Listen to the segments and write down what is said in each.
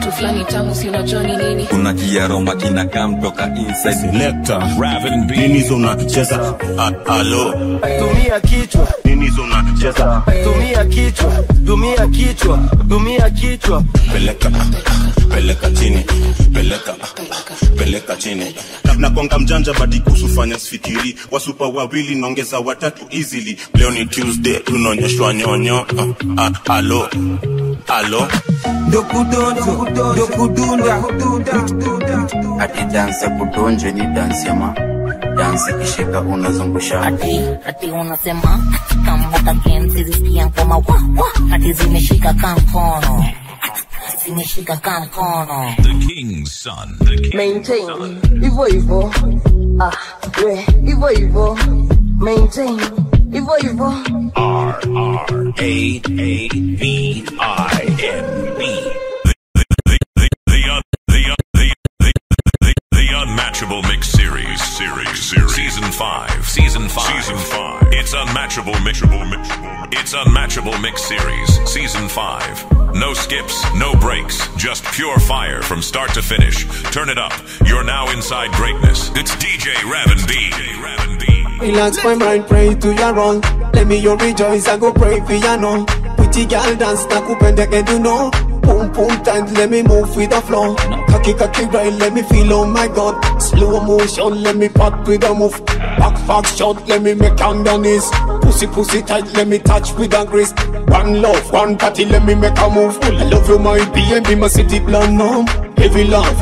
kitu flani tamu si unajua ni nini. Kuna kiaroma kinakam toka inside. Selector Raven B. Nini zona cheza? Alo. Tumia kichwa. Nini zona cheza? Tumia kichwa. Tumia kichwa. Tumia kichwa. Peleka chini. Peleka chini. Na konga mjanja badi kusufanya sfikiri. Wasupa wawili nongeza watatu easily. Leo ni Tuesday tunaonyeshwa nyonyo. Alo. Dokudunda. Ati dance kudonje ni dance yama. Dance kishika unazungusha. Ati unasema kama utakenzi zisikia kama wa. Ati zimeshika kamkono. Zimeshika kamkono. The King's Son. Maintain. Ivo. Ivo. Maintain. Ivo. RRAVINB. The Unmatchable Mix Series. Season 5. It's Unmatchable Mix Series. Season 5. No skips, no breaks, just pure fire from start to finish. Turn it up. You're now inside greatness. It's DJ Raven B. Relax my mind, pray to your own. Let me you rejoice, I go pray for you know. Pretty girl dance, na kupende get you know. Boom tight, let me move with the flow. Cocky right, let me feel, oh my God. Slow motion, let me part with the move. Back shot, let me make underneath. Pussy tight, let me touch with the grease. One love, one party, let me make a move. I love you my BNB, my city plan now. Heavy love,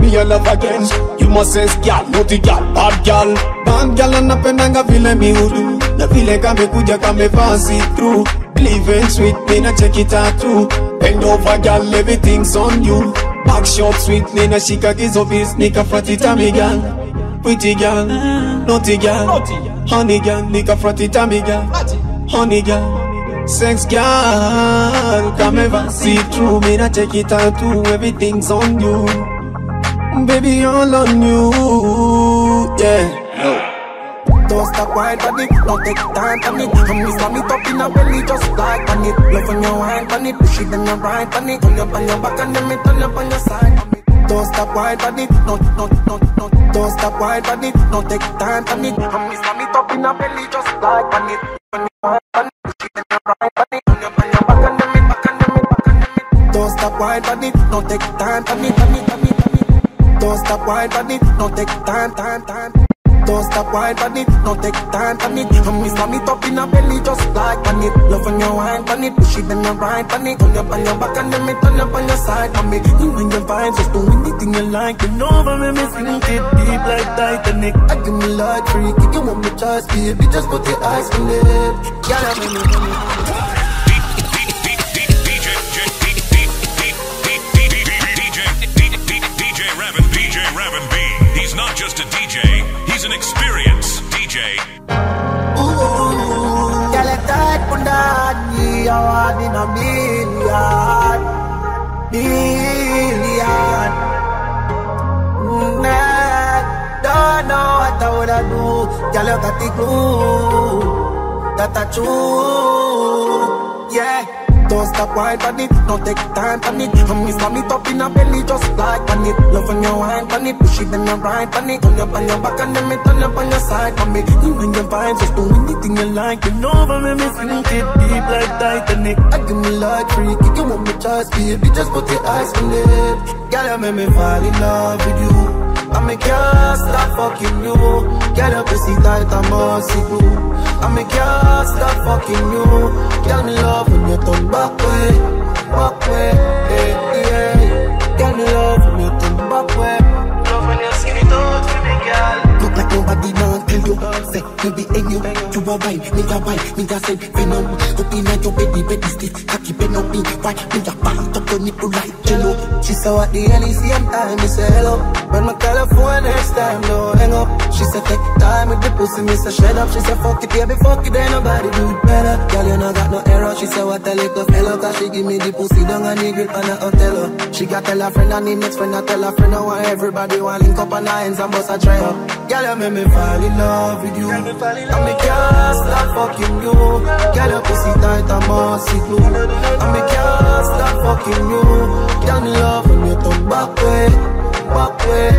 me a love again. You must say, girl, naughty girl, bad girl. Bad girl, anapendanga vile mi hudu. Na vile kame kuja kame fancy through. Living sweet, me na check it out too. Bend over girl, everything's on you. Back shot sweet, me na shika gizo bis. Nika fratita me girl. Pretty girl, naughty girl. Honey girl, nika fratita me girl. Honey girl. Sex girl, come ever see through. Me na check it out too. Everything's on you. Baby, all on you. Yeah. Don't stop whine on it, don't take time on it. I'm slam it up in a belly just like on it. Love on your wine on it, push it then you ride on it. Turn up on your back and then me turn up on your side. Don't stop whine on it, don't stop whine on it, don't take time on it. I'm slam it up in a belly just like on it. When you wine on it, push it then you ride on it. Turn up on your back and then me. Don't stop whine on it, don't take time on it. Don't stop whine on it, don't take time. Don't stop whine on it, don't take time on it. I'm slam it up in a belly just like on it. Love on your wine on it, push it then you ride on it. Turn up on your back and then me turn up on your side on me. You and your vibes just do anything you like. You know over me sink it deep like Titanic. I give me like freak, you want me just baby, just put your eyes on it. Yeah, I'm in DJ Raven B. He's not just a DJ, he's an experienced DJ. Girl, I tight punani, I want in a million. Don't know what I woulda do. Girl, you got the glue, that I true, yeah. Don't stop whine on it, don't take time on it. I'm slam it up in a belly just like on it. Love on your wine on it, push it then you ride on it. Turn up on your back and then me turn up on your side on me. You and your vibes just do anything you like. You know over me sink it deep like Titanic. I give me like freak, you want me just baby, just put your eyes on it. Girl, you make me fall in love with you. I make can't stop fucking you. Girl, your pussy tight and bossy too. I make can't stop fucking you. Girl, me love when you turn back way, yeah. Girl, me love when you turn back way. Love when you skin it out for me, girl. Look like nobody now tell you. Say, you be in you a wine, me a say, venom. Up in your belly stiff, cocky pen up me. Why, me a pant up your nipple like jello. She saw at the early same time, me say hello. When my call her phone next time, don't hang up. She said take time with the pussy, me say shut up. She said fuck it, baby, fuck it, ain't nobody do it better. Girl, you know got no error. She said what a little fellow, cause she give me the pussy down and the grip on her hotel. She got tell her friend and the next friend, I tell her friend, I want everybody want link up on her hands and bust a try up. Girl, you make me fall in love with you. And me can't stop fucking you. Girl, your pussy tight and bossy glue. And me can't stop fucking you. Girl, me love turn back way,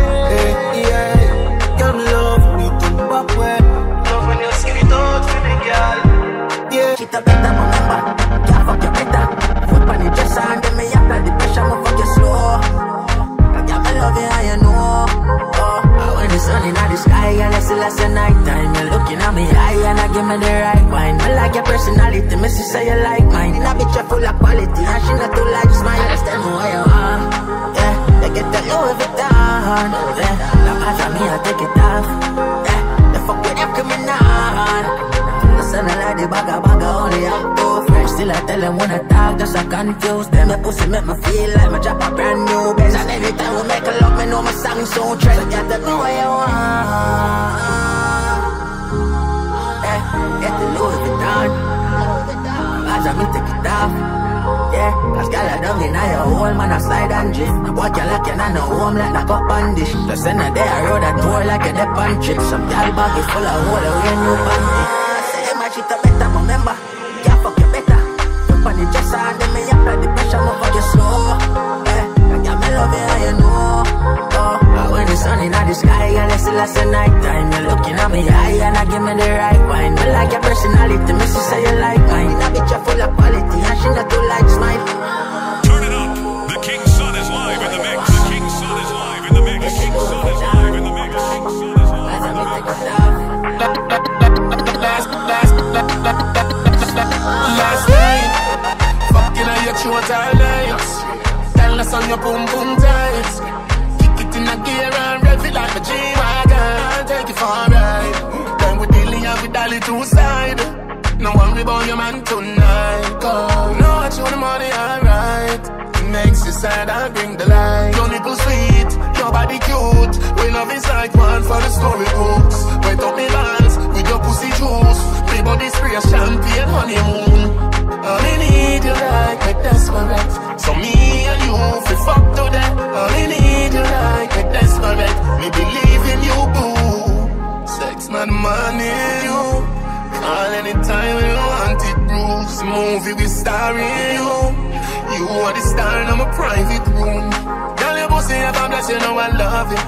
yeah. Girl, love me turn back way. Love when you skin it out for me, girl. Yeah. She the better, remember. Can't fuck you better. Foot on the dresser and then me apply the pressure. I'ma fuck you slow. I got me love you and you know. When the sun in the sky and I still last the night time, you're looking at me eye and I give me the right wine. I like your personality, me say you like mine. And I bitch you full of quality and she not too like smile. I just tell me what you want. Yeah, they get the Louis Vuitton. Yeah, long as I me I take it off. Yeah, they fuck with them criminal. Listen, I like the bagga only have two friends. Still I tell them when I talk, just I confuse them. Your pussy make me feel like my drop a brand new Benz. And every time we make a love, me know my song so trend. So get to know what you want. Yeah, get the Louis Vuitton. As I me take it off. Yeah, cause girl I don't in your hole, man I slide and drift. I walk you like you're not no home like the cup and dish. Just send her there, I road a tour like a dip and trip. Some girl bag is full of hole, away new panty. She the better, remember. Can't fuck you better. Flip on the dresser and then me apply the pressure. I'ma fuck you slow. Yeah, I got me love you and you know. When the sun in the sky and I still last the night time, you're looking at me eye and I give me the right wine. I like your personality, me say you like mine. And I bitch you full of quality and she not too like smile. Turn it up. The King's Son is live in the mix. The King's Son is live in the mix. The King's Son is live in the mix. The King's Son is live in the mix. Last night, fucking on your throat all night. Tell us on your boom boom tight. Kick it in a gear and rev it like a G-Wagon. I'll take it for a ride. Then we dealing with Dolly two side. No worry about your man tonight. Cause know I show the money alright. Makes you sad, I bring the light. Your nipple sweet, your body cute. We love is like one for the storybooks. Wet up me bands with your pussy juice. Me body spray champagne honeymoon. All I need you like me desperate. So me and you feel fuck to that. All I need you like me desperate. Me believe in you, boo. Sex not money, you. Call anytime when you want it, Bruce. Movie we starring you. You are the star in my private room. Girl, your pussy have a bless, you know I love it.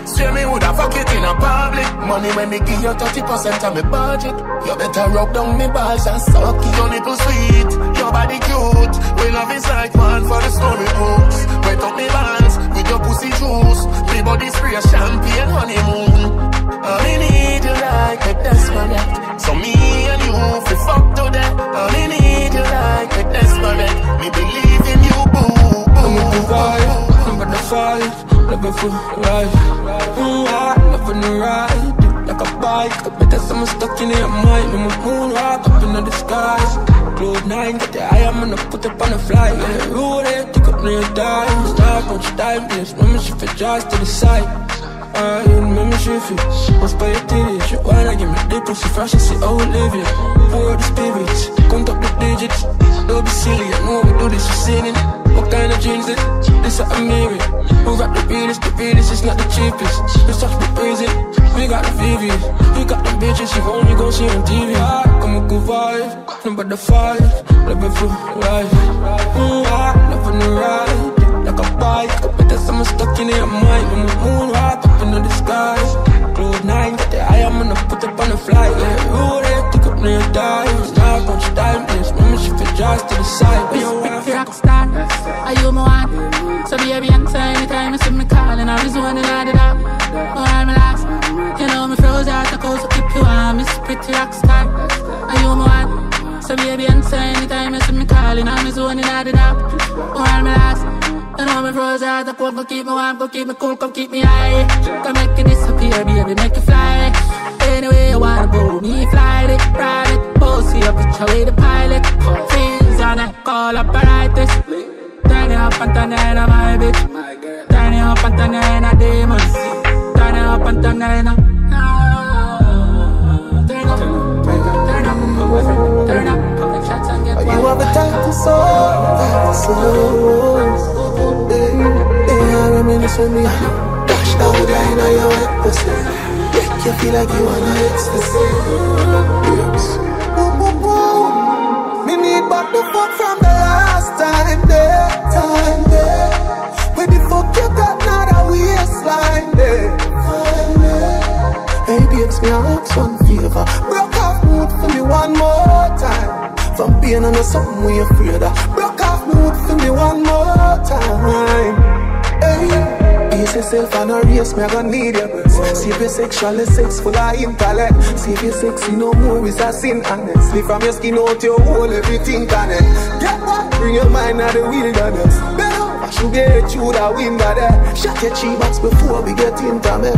Swear me woulda fuck it in a public. Money when me give you 30% of me budget. You better rub down me balls and suck it. Your nipple sweet, your body cute. We love is like one for the storybooks. Wet up me bands with your pussy juice. Me body spray champagne honeymoon. All I need you like me desperate. So me and you feel fuck to that. All I need you like me desperate. Me believe in you, boo. I'm in the vibe, I'm on the fight. Living for life. Living the ride. Like a bike. I bet that someone stuck in your mind. I'm a moon rock up in the skies. Cloud 9, get the eye, I'm gonna put up on the flight. Yeah, roll it, take up near time. Stop, don't you dive this. Remember she fit just to the side. Remember she fit. What's by your titties? You wanna give me deep pussy fresh, I see Olivia. Pour the spirits, count up the digits. Don't be silly, I know we do this, you sinning. What kind of jeans it? This is a mirror. Who got the realest is not the cheapest. This touch be crazy. We got the VVs, we got the bitches, you only gon' see on TV. Come on, good vibe, number the 5. Living for life. Living the ride. Like a bike, I bet that someone stuck in your mind. I'm a moon rock up in the skies. Cloud 9, get the eye, I'm gonna put up on the flight. Yeah, roll it, take up near dimes. Now don't you dive this, remember she fit just to the side. Rock star, are you my one? So baby, answer anytime you see me calling. I'm just running out of that. Oh, I'm last. You know me froze out the coast, so keep you on. Miss pretty rock star, are you my one? So baby, answer anytime you see me calling. I'm just running out of that. Oh, I'm last. You know me froze out the coast, go keep me warm, go keep me cool, come keep me high. Come make it disappear, baby, make it fly. Anyway you wanna go, me fly it, ride it. Post your picture with the pilot. Feels on it, call up a writers. Turn it up and turn it in my bitch. Turn it up and turn it in a demon. Turn it up and turn it in a. Turn up, turn up, turn up. Take shots and get one. You have a time to soul. I reminisce when me dash down the line of your wet pussy. Make you feel like you wanna ecstasy. Boom, boom, boom. Me need back the fuck from the last time there. Where the fuck you pain and something we afraid of. Broke off mood for me one more time. Hey, pace yourself and a race, me I gon' need your breath. See if you're sexually sex full of intellect. See if you're sexy no more is a sin honestly. From your skin out your whole everything connect. Get what? Bring your mind out the wilderness. Better, I should get you the wind of there. Shut your cheap box before we get intimate.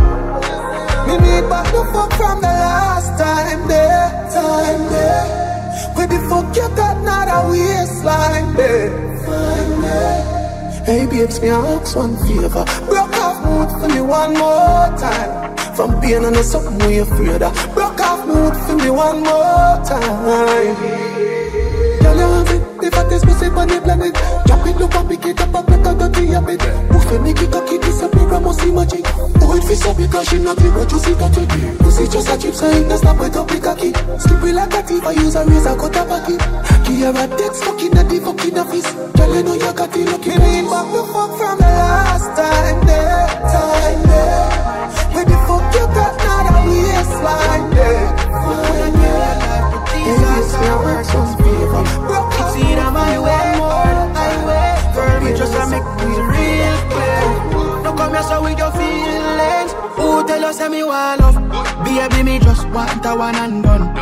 Me need back the fuck from the last time there. Where the fuck you got not a waistline there. Hey babes, me ask one favor. Broke off mood for me one more time. From pain and something we afraid of. Broke off mood for me one more time. Girl, you have it, the fattest pussy on the planet. Drop it, look and pick it up and make a dirty habit. Move and make it cocky, this a program must see magic. Oh, it feels so because she not here, but you see that it. Pussy just a chip, so it does not wait up like a kid. Slippery like a thief, I use a razor, cut a pocket. Give her a text, fucking at the fucking office. Girl, you know you got it, lucky. Me need back the fuck from the last time there. Where the fuck you got not a waistline there. It's me, I work some favor. It's either my way or highway. Girl, we just a make me real clear. No come here so with your feelings. Who tell us that me want love? Baby, me just want a one and done.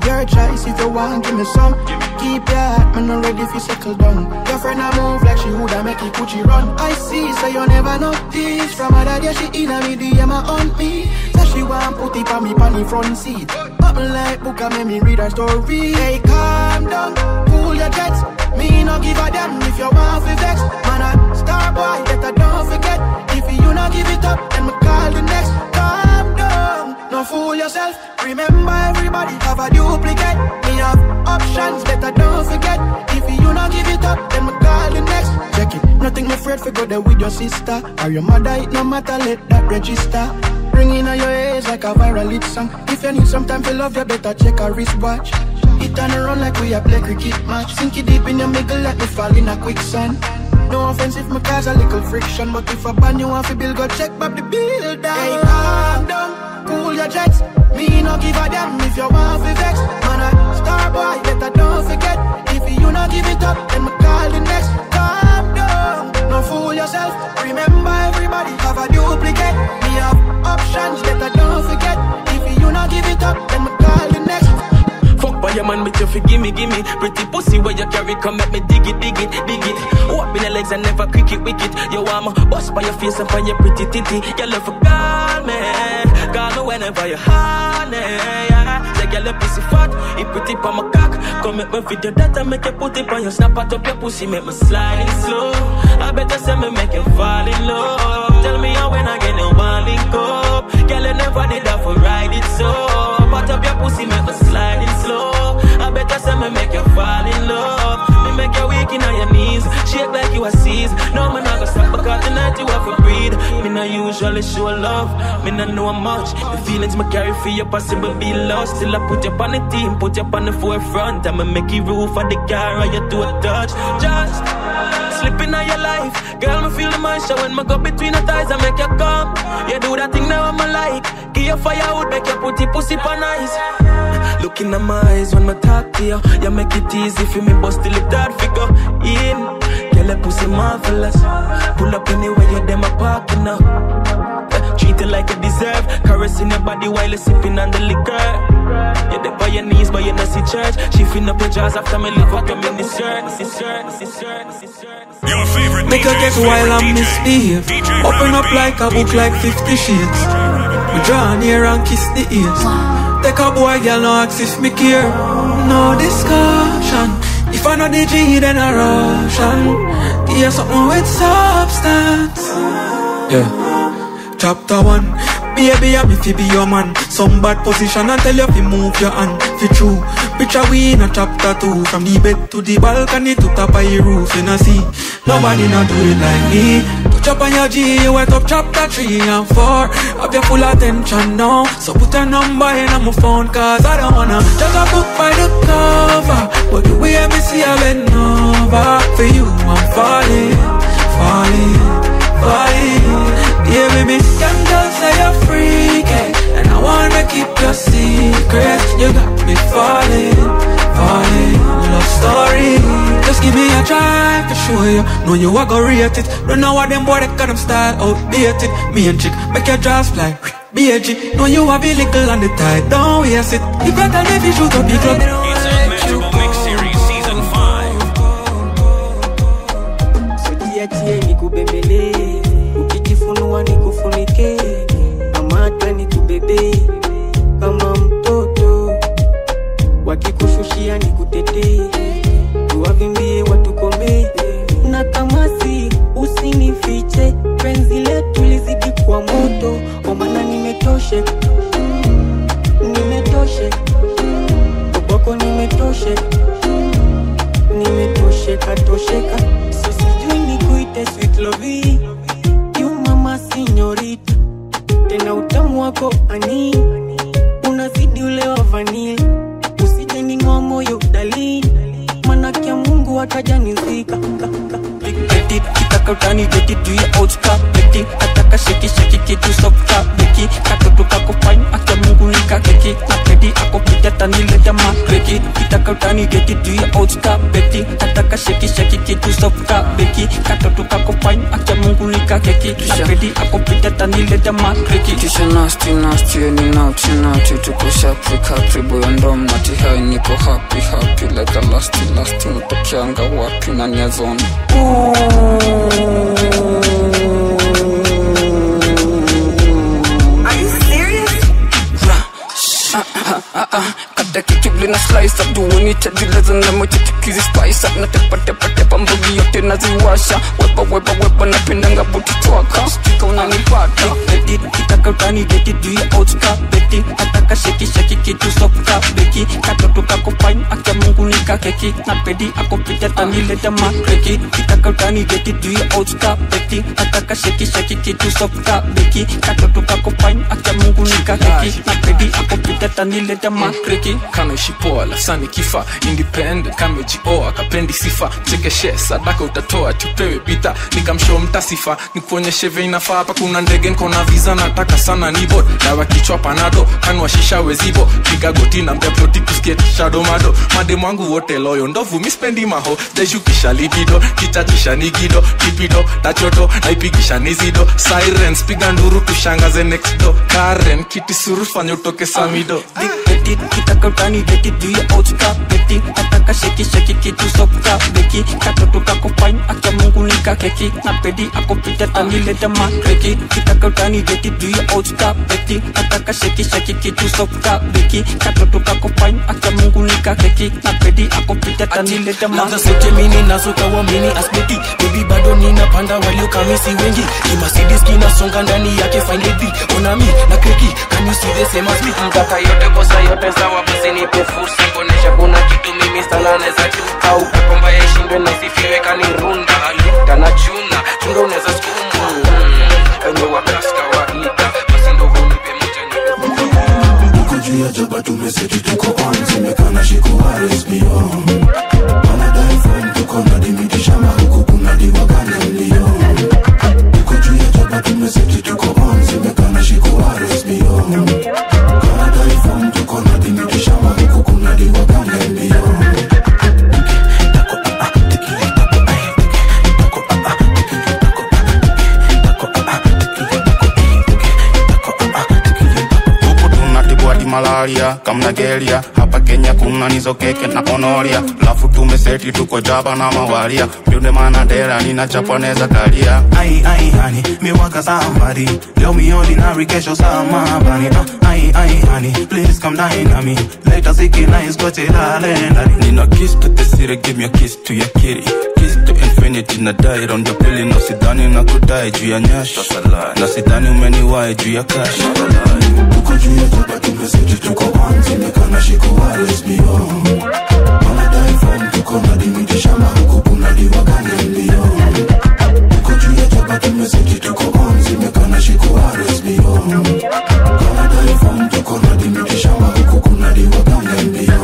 Your choice if you want, give me some. Keep your heart, man, not ready if you settle down. Your friend a move like she woulda make it Gucci run. I see, so you never know this. From other day she in a me DM on me. So she want put it on me the front seat. Up like book and make me read her story. Hey, calm down, cool your jets. Me no give a damn if you want to vex. Man a star boy, better don't forget. If you not give it up, then me call the next. Calm down, no fool yourself. Remember everybody have a duplicate. Me have options, better don't forget. If you not give it up, then me call the next. Check it, nothing afraid for go there with your sister or your mother, it no matter, let that register. Ringing on your ears like a viral hit song. If you need some time to love, you better check a wristwatch. It turn around like we a play cricket match. Sink it deep in your middle like me fall in a quicksand. No offense if me cause a little friction, but if a band you want to build, go check back the bill down. Hey, calm down, cool your jets. Me no give a damn if you want to vex. Man a star boy, better don't forget. If you not give it up, then me call the next. Calm down, no fool yourself. Remember everybody have a duplicate. Me have options, better don't forget. If you not give it up, then me call the next. Fuck by your man, but you fi gimme. Pretty pussy where you carry, come make me dig it. Open your legs and never quick it, wicked. You want me bust by your face and by your pretty titty. You love for call me whenever you're honey. Yeah. Take your little pussy fat, it put it on my cock. Come make me video that and make you put it on your snap out up your pussy, make me slide it slow. I better say me make you fall in love. Tell me how when I get no one link up. Girl, you never did that for ride it so. But up your pussy, make me slide it slow. I better say me make you fall in love. Me make you weak in on your knees, shake like you a seize. No man I go stop because tonight you have to breathe. Me not usually show love, me not know much. The feelings me carry for you possible be lost. Till I put you on the team, put you on the forefront. I'ma make you roof for the car or you do a touch. Just slipping on your life, girl me feel the moisture when me go between the thighs and make you come. You do that thing now I'm like. Give you firewood, make you put your pussy on ice. Look in my eyes when me talk to you. You make it easy for me, but still it hard figure in. Girl, your pussy marvelous. Pull up anywhere you them a parking now. Treat it like you deserve. Caressing your body while you're sipping on the liquor. You're there by your knees, but you not see church. She fin up your jaws after me live up your mini skirt. Your favorite make her get wild and misbehave. Open up like a book like 50 Shades. We draw near and kiss the ears. Take a boy, girl, no ask if me care. No discussion. If I know the G, then I Russian. Give you something with substance. Yeah. Chapter 1. Baby, I'm if you be your man. Some bad position and tell you if you move your hand. Fi true. Picture we in a chapter 2. From the bed to the balcony to top of your roof. You know see, nobody not do it like me. Touch up on your G, you went up chapter 3 and 4. Have your full attention now. So put a number in on my phone, cause I don't wanna just a book by the cover. But the way me see I bend over. For you I'm falling, falling, falling. Baby, me young girl say you're freaky, and I wanna keep your secret. You got me falling, falling. Love story. show you. Know you a go rate it. Don't know what them boy they got them style outdated. Me and chick, make your jaws fly. BG, know you a be little on the tide. Don't waste it. You better let me shoot up the club. It's Unmeasurable Mix Series Season 5. Sotiatie nikubembele, ukijifunua nikufunike, kamata nikubebe kama mtoto, wakikushushia nikutetee, tuwavimbie watukombe, na kama si usinifiche, penzi letu lizidi kwa moto, omana nimetoshe, oboko nimetoshe, katosheka, so sijui nikuite sweet lovey, you mama signorita, tena utamu wako ani, unazidi ule wa vanilla, usije ningoa moyo dali, manake Mungu ataja nizika. Get it, kitaka utani get it, do ya old scrap, get it, ataka shake kitu soft cap, beki, katoto kako fine, akia Mungu nika keki, na pedi ako pita tani leta makreki, kitaka utani get it, do ya old scrap, beki, ataka shake kitu soft cap, beki, katoto kako fine, akia Mungu nika keki, na pedi ako pita tani leta makreki. Kisha nasty, ni naughty, tuko sharp, capri, boy ndom, nati high, niko happy, like a lasty, natokianga wapi na nyazoni. Are you serious? Kada kikibli na slice up, duwani chadileza na moja tikizi spice up, na tepa mbugi yote naziwasha, weba napendanga buti twaka, stika unanipata. Beti, kitaka utani get it, do ya old scrap, beti, ataka shake kitu soft cap, beki, katoto kako fine, akia Mungu nika keki, na pedi ako pita tani leta makreki, kitaka utani get it, do ya old scrap, beti, ataka shake kitu soft cap, beki, katoto kako fine, akia Mungu nika keki, na pedi ako pita tani leta makreki. Kano ishipoa, lasani kifa, independent, kame jioa, kapendi sifa, chekeshe, sadaka utatoa, tupewe bita, nikamshow mtasifa, nikuonyeshe vei nafaa, hapa kuna ndege nkona visa, nataka sana nibod, dawa kichwa panado, kanwa shisha wezibo, piga goti na mpea ploti kusikie shadow mado, mademu wangu wote loyo, ndovu mispendi maho, deshukisha libido, kichachisha nigido, kipido, tachoto, naipigisha nizido, sirens, piga nduru tushangaze next door, Karen, kiti suru fanya utoke samido. Kitaka utani get it, do ya old scrap, beti, ataka shake kitu soft cap, beki, katoto kako fine, akia Mungu nika keki, na pedi ako pita tani leta makreki, kitaka utani get it, do ya old scrap, beti, ataka shake kitu soft cap, beki, katoto kako fine, akia Mungu nika keki, na pedi ako pita tani leta makreki. Laza sote mini nazuka wa mini aspeti, baby bado ninapanda walio kamisi wengi, ni Mercedes kinasonga ndani yake fine lady, ona mi na kreki, can you see the same as me? Mtaka yote kosa yote sawa, basi nipe fursa, kuonesha kuna kitu mimi sana neza chuka, upepo mbaya ishindwe na isifiwe kanirunda, alita na chuna, chunda uneza skuma, enye wakaska waida, basi ndo hunipe moja nipe. Uko juu ya jaba tumeseti tuko on, zimekana shiko RSBO, wanadai form tuko na dimiti shamba, huku kuna diwa gane mlio. Uko juu ya jaba tumeseti tuko on, zimekana shiko RSBO, wanadai form tuko na dimiti shamba, huku kuna diwa gane mlio. Malaria, kamna gelia, hapa Kenya kuna nizo keke na konoria, lafu tumeseti tuko jaba na mawaria, Pyude manadera nina Japaneza kalia. Ai honey, me waka somebody, leo me ordinary kesho sama bani. Ai honey, please come dine on me, later siki nice go chilale ndani. Nina kiss to the city, give me a kiss to your kitty, kiss to infinity na die on the pilly, no sidani na kudai juu ya nyash, na sidani umeniwai juu ya cash. Uko juu ya jaba tumeseti tuko on, zimekana shiko RSBO, wanadai form tuko na dimiti shamba, huku kuna diwa gane mlio. Uko juu ya jaba tumeseti tuko on, zimekana shiko RSBO, wanadai form tuko na dimiti shamba, huku kuna diwa gane mlio.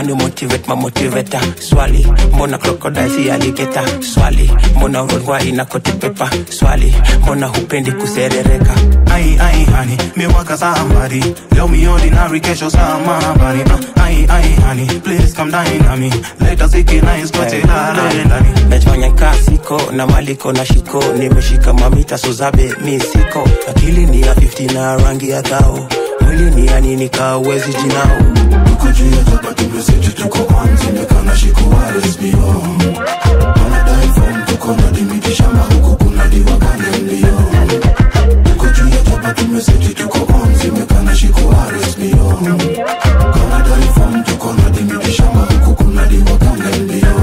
ni motivate ma motivator. Swali, mbona crocodile si alligator? Swali, mbona urwa inakote pepa? Swali, mbona hupendi kuserereka? Ai honey, me waka somebody. Leo me ordinary kesho somebody. Ai honey, please come down on me. Later siki nice kwa tela ndani. Najifanya kasiko na maliko na shiko. Nimeshika mamita sozabe mi siko. Akili ni ya 50 na rangi ya thao. Mwili ni ya nini kawezi jinao. Tuko juu ya topa tumeseti tuko kwanzi. Mekana shiku wa lesbio. Wanadai form tuko na dimiti shamba. Huku kuna diwa gani mbio. Tuko juu ya topa tumeseti tuko kwanzi. Mekana shiku wa lesbio. Wanadai form tuko na dimiti shamba. Huku kuna diwa gani mbio.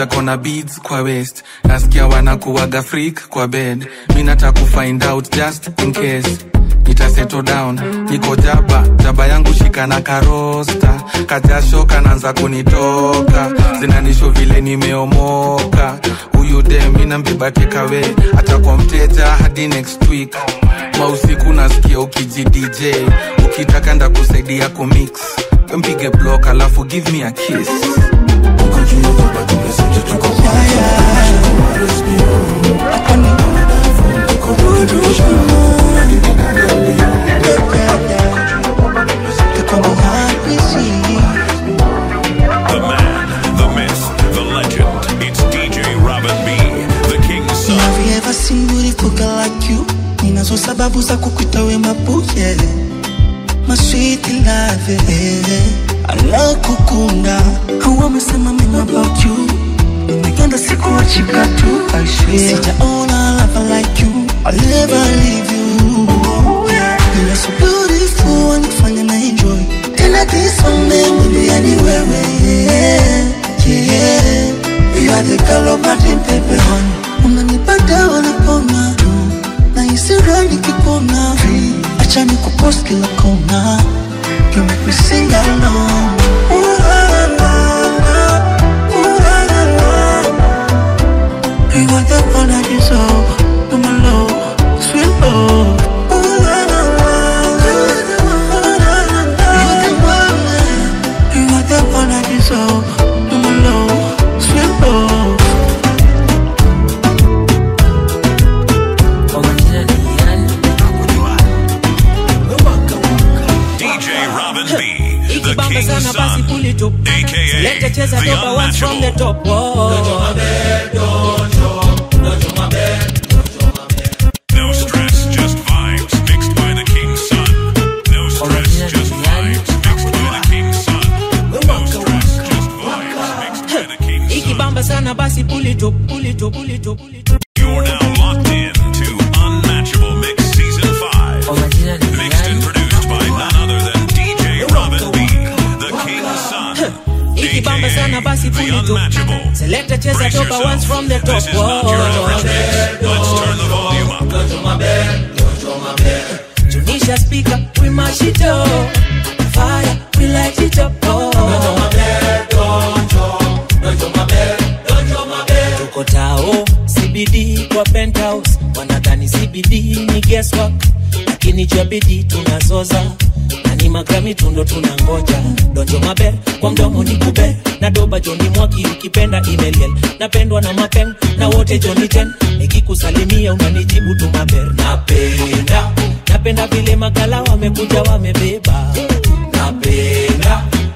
Kona beads kwa waist. Nasikia wanakuwaga freak kwa bed. Minata find out just in case. Nita settle down. Niko jaba yangu shika na karosta. Kajasho kananza kunitoka. Zinanisho vile nimeomoka. Huyu dem mina mbeba take away. Hata kwa mteja hadi next week. Mausiku nasikia ukiji DJ. Ukitaka nda kusaidia kumix. Mpige block alafu give me a kiss. The man, the myth, the legend. It's DJ Robin B, the King's Son. Have you ever seen beautiful girl like you? Ninazo sababu za kukuita we mabuye. My sweet love, anakukunda. Wamesema mimi about you. Nimeganda sikuachika tu, I swear. Sijaona love like you, I'll never leave you. You're so beautiful, wanifanya na enjoy. Tena this one baby anywhere. Yeah. You are the girl of my dream, baby. Unanipata wanapona tu. Na isira nikipona. Acha nikupost kila kona. You make me sing along. You are the one I deserve. You're my love, sweet love. You are the one I deserve. You're my love, sweet love. DJ Robin B, the King's Son, aka the unmatchable. No stress, just vibes, mixed by the King's Son. No stress, just vibes, mixed by the King's Son. No stress, just vibes, mixed by the King's Son. You're now locked in to Unmatchable Mix Season 5. Mixed and produced by none other than DJ Robin B, the King's Son, aka the Unmatchable. Brace yourself. This is not your average mix. Let's turn the volume up. Tunisha speaker, we mash it up. Fire, we light it up. Tuko tao, CBD kwa penthouse. Wanadhani CBD ni guesswork, lakini jabidi tunazoza. Na ni magrami tundo tunangoja. Donjo maber, kwa mdomo ni kuber. Na doba Johnny Mwaki ukipenda email. Napendwa na mapeng, na wote Johnny Ten. Nikikusalimia unanijibu tu maber. Napenda vile magala wamekuja wamebeba.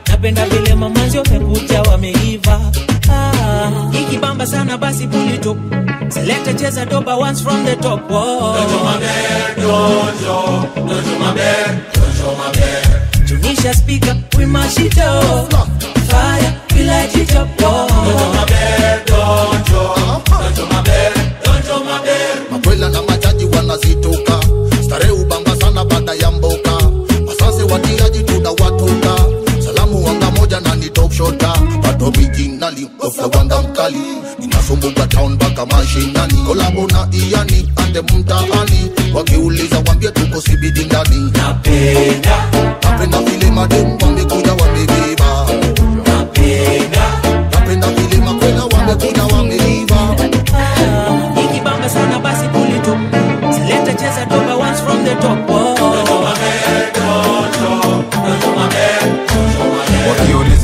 Napenda vile mamanzi wamekuja wameiva. Ikibamba sana basi pull it up. Select cheza doba once from the top. Donjo maber. Tunisha speaker, we mash it up. Fire, we light it up. Donjo maber. Makwela na majaji wanazitoka. Stare ubamba sana baada ya mboka. Masase watiaji tunawatoka. Salamu wanga moja na ni top shota. But originally of the wanga mkali. Ninasumbuka town baka mashinani. Kolabo na Iani ande mtaani. Wakiuliza wambie tuko CBD ndani. Napenda vile mademu wamekuja wamebeba. Napenda vile makwela wamekuja wameiva.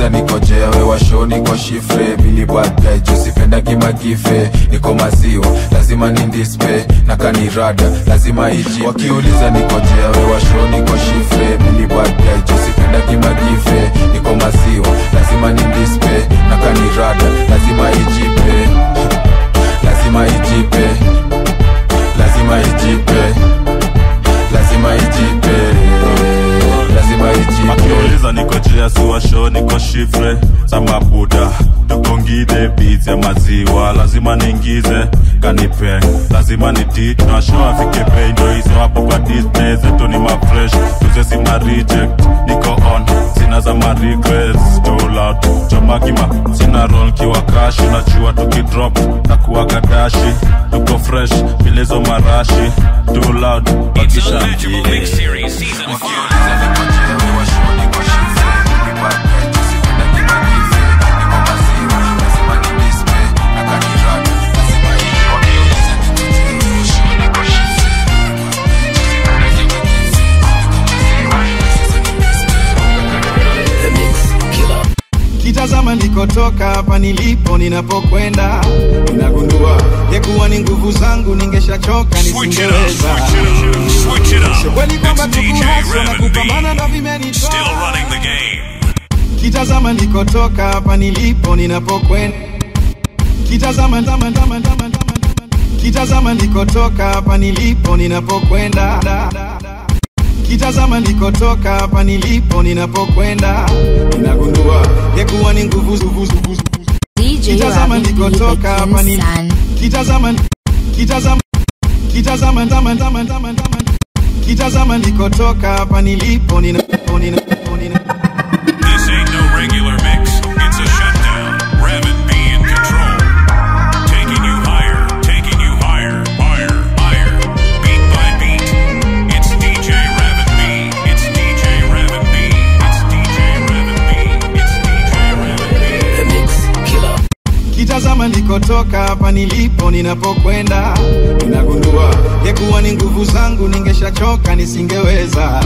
wakiuliza nikojea wewa show niko shifre Billy bad guy jusipenda kimagife niko maziwa lazima ni dispe na kanirada lazima iji wakiuliza nikojea wewa show niko shifre Billy bad guy jusipenda kimagife niko maziwa lazima ni dispe na kanirada lazima ijipe lazima ijipe lazima ijipe lazima ijipe lazima ijipe akiuliza nikojea siwa show niko shifre sama buda tukongide beats ya maziwa lazima niingize kanipe lazima ni dit na show afike pay ndo hizo hapo kwa Disney zetu ni mafresh tuze sima reject niko on sina za ma regrets too loud chomakima sina roll kiwa cash unajua tukidrop na kuwa kadashi tuko fresh bilezo marashi too loud It's Unmatchable Mix Series Season 5. Kitazama nikotoka hapa nilipo ninapokwenda ninagundua yekuwa ni nguvu zangu ningeshachoka nisingeweza kweli kwamba tukuhaswa na kupambana ndo vimenitoa Kitazama nikotoka hapa nilipo ninapokwenda Kitazama nikotoka hapa nilipo ninapokwenda Kitazama nikotoka hapa nilipo ninapokwenda ninagundua yekuwa ni nguvu Kitazama nikotoka hapa nilipo Kitazama nikotoka hapa nilipo This ain't no regular mix, it's a shutdown. Raven B in control. Taking you higher, higher, higher. Beat by beat. It's DJ Raven B. It's DJ Raven B. It's DJ Raven B. It's DJ Raven B. The Mix Killer. Kitazama nikotoka hapa nilipo ninapokwenda ninagundua yekuwa ni nguvu zangu ningeshachoka nisingeweza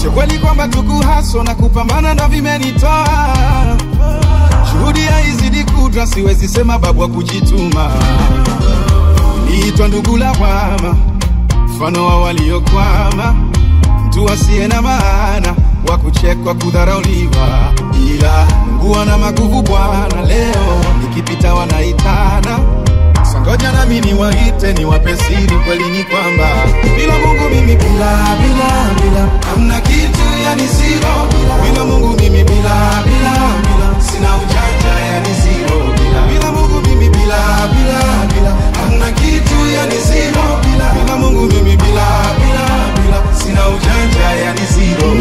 Sio kweli kwamba tukuhaswa na kupambana ndo vimenitoa Shuhudi haizidi kudra siwezi sema babu wa kujituma Niitwa ndugu lawama mfano wa waliokwama Mtu asiye na maana wa kuchekwa kudharauliwa Ila Mungu na maguvu Bwana leo nikipita wanaitana Sangoja na mimi waite ni wape siri kweli ni kwamba bila Mungu mimi bila hamna kitu yani zero bila Mungu mimi bila sina ujanja yani zero bila Mungu mimi bila hamna kitu yani zero bila Mungu mimi bila sina ujanja yani zero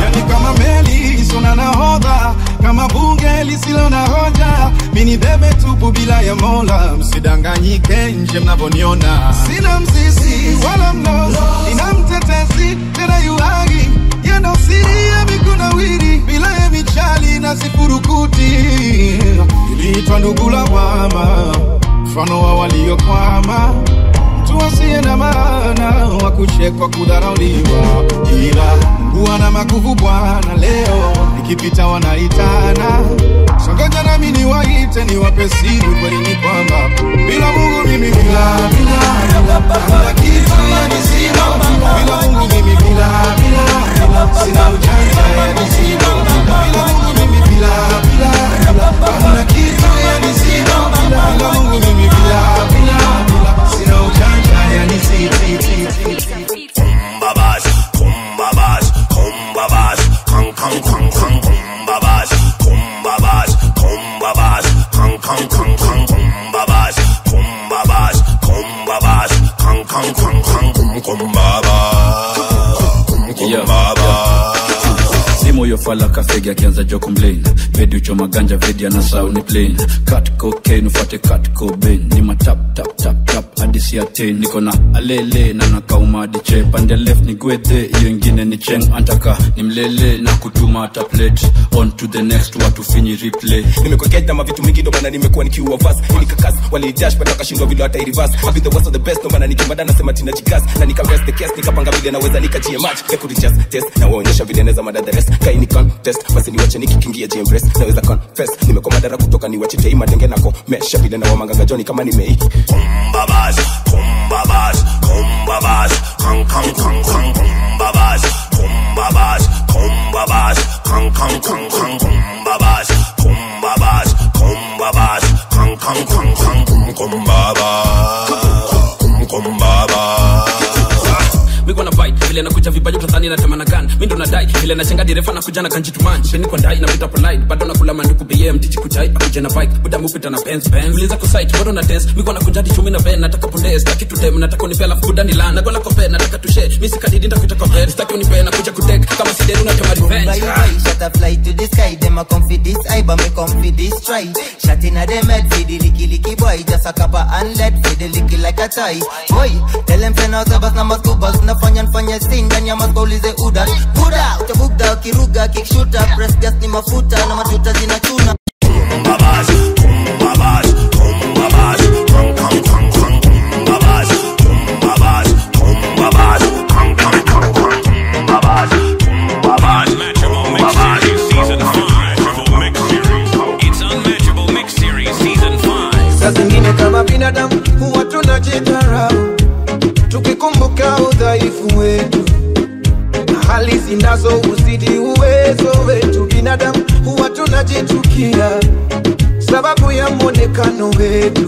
yani kama meli isona nahodha kama bunge lisilo na hoja mini bebe tupu bila ya Mola msidanganyike nje mnavoniona sina msisi wala mlozi ina mtetezi tena yuagi yendo siri ya mikunawiri bila ya michali na sifurukuti iliitwa ndugu lawama mfano wa waliokwama mtu asiye na maana wa kuchekwa kudharauliwa ila Mungu ana maguvu Bwana leo nikipita wanaitana Songoja na mimi niwaite niwape siri kweli ni kwamba bila Mungu mimi bila hamna kitu yani zero bila Mungu mimi bila sina ujanja yani zero bila Mungu mimi bila hamna kitu yani zero bila Mungu mimi bila sina ujanja yani zero Kumbabas kang kumbabas Simo yo fala kafegi akianza jo complain Vedi ucho maganja vedi anasauni plain Cut cocaine ufate cut cobain Ni ma tap tap tap tap adisi attain Niko na alele na nakauma adiche Pande left ni gwede iyo ingine ni cheng Antaka ni mlele na kutuma ata plate On to the next watu finyi replay Nimekweketa mavitu mingi ndo mana nimekuwa nikiuwa vas Nikakazi wali dash but wakashindwa vile hata reverse I be the worst of the best ndo mana nikimbada nasema tina jigas Na nikamrest the case nikapanga vile naweza nikachie match Ekuri just test na waonyesha vile neza madada rest Kaini contest basi niwache nikikingia James naweza confess nimekoma dara kutoka niwache tei matenge nako mesha bila na wamanganga Johnny kama nimei Kumbabas kumbabas kumbabas kang kang kang kang kumbabas kumbabas kumbabas kang kang kang kang kumbabas kumbabas kumbabas kang kang kang kang kumbabas kumbabas. We gonna bite vile nakuja vibaji utadhani na tema na gun mimi ndo nadai vile na chenga direfa na kuja na kanji tumanji peni kwa ndai na vita polite bado nakula manduku BM tichi kuchai akuje na bike buda mupita na Benz uliza ku site bado na dance we gonna kuja dichumi na ben nataka punde staki to dem nataka unipe alafu buda nilana na gola kope nataka to share mimi sikadidi nitakuita kwa bed staki unipe na kuja kutek kama sideru na tema revenge shut up fly to the sky them a come for this I but me come for this try shot in a them head for the licky boy just a kappa and let for the licky like a toy boy tell them friend out bas na maskubas na fanya sing ndani ya maskaulize uda buda utabugda ukiruga kickshuta press gas ni mafuta na matuta zinachuna kumbabas kumbabas kumbabas kang kang kang kang kumbabas kumbabas kumbabas kang kang kang kang kumbabas kumbabas Unmatchable Mix Series Season 5 Unmatchable Mix Series It's Unmatchable Mix Series Season 5 Saa zingine kama binadamu huwa tunajidharau tukikumbuka udhaifu wetu hali zinazo uzidi uwezo wetu binadamu huwa tunajitukia sababu ya mwonekano wetu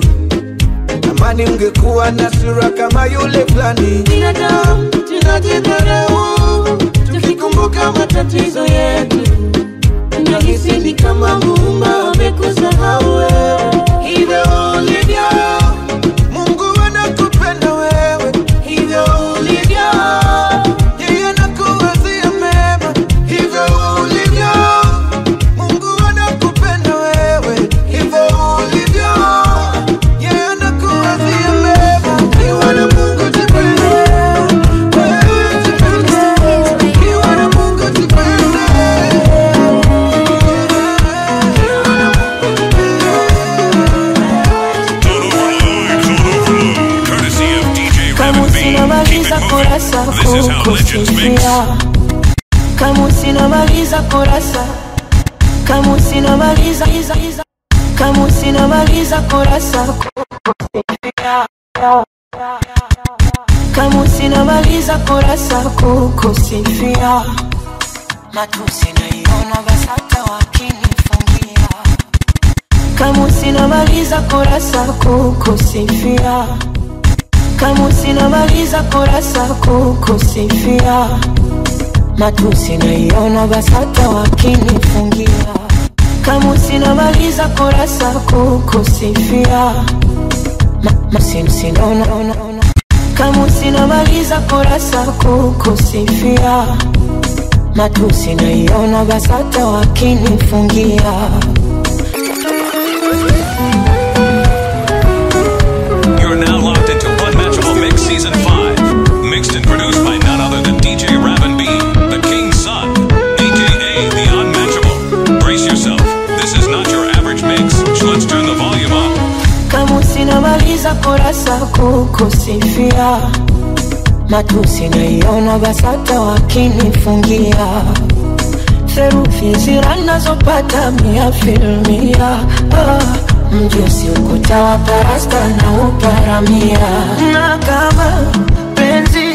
amani ungekuwa na sura kama yule fulani binadamu tunajidharau tukikumbuka matatizo yetu nahisi ni kama Muumba amekusahau hivyo ulivyo Mungu anakupenda wewe hivyo ulivyo yeye anakuwazia mema hivyo ulivyo Mungu anakupenda wewe hivyo ulivyo yeye anakuwazia mema kiwa na Mungu jipende wewe jipende kiwa na Mungu jipende This is how legends mix. Kama usinamaliza kurasa kama usinamaliza kurasa kama usinamaliza kurasa kukusifia matusi naiona basi hata wakinifungia kama usinamaliza kurasa kukusifia kama usinamaliza kurasa kukusifia matusi naiona basi hata wakinifungia kama usinamaliza kurasa kukusifia masinsinona kama usinamaliza kurasa kukusifia matusi naiona basi hata wakinifungia You're now locked into Unmatchable Mix Season 5, mixed and produced by none other than DJ Raven B, the King's Son, aka the Unmatchable. Brace yourself, this is not your average mix, so let's turn the volume up. kama usinamaliza kurasa kukusifia matusi naiona basi hata wakinifungia therufi ziranazopata mia filmia mjusi ukuta wa parasta na uparamia na kama penzi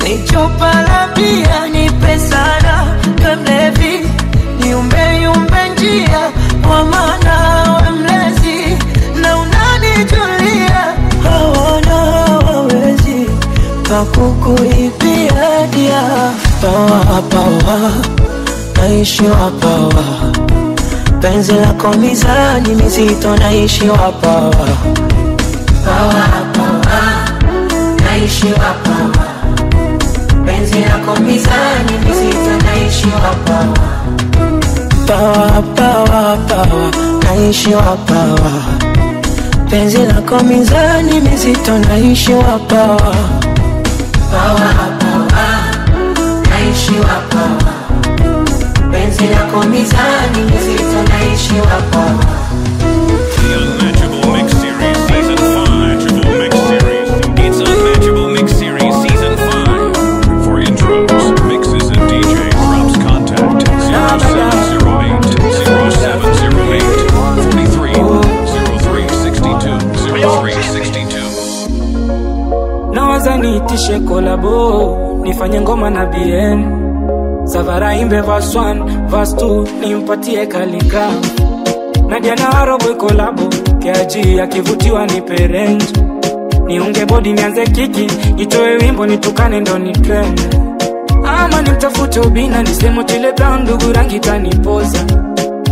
ni chupa la bia nipe sana kamlevi niumbe njia kwa maana we mlezi na unanijulia hawana wawezi pakukuibia dia pawa naishi wapawa penzi lako mizani mizito naishi wapawa pawa naishi wapawa penzi lako mizani mizito naishi wapawa pawa naishi wapawa penzi lako mizani mizito naishi wapawa pawa naishi wapawa penzi lako mizani mizito naishi wapawa. The Unmatchable Mix Series Season 5. Unmatchable Mix Series. It's Unmatchable Mix Series Season 5. For intros, mixes, and DJ props, contact 070 tuanzishe kolabo, nifanye ngoma na BN. Savara imbe verse 1, verse 2, nimpatie Khaligraph. Nadia na Aroboy kolabo, KG akivutiwa ni parent. Niunge body nianze kiki, nitoe wimbo nitukane ndo ni trend. Ama nimtafute Obina, nisemo Tile Brown, ndugu rangi tanipoza.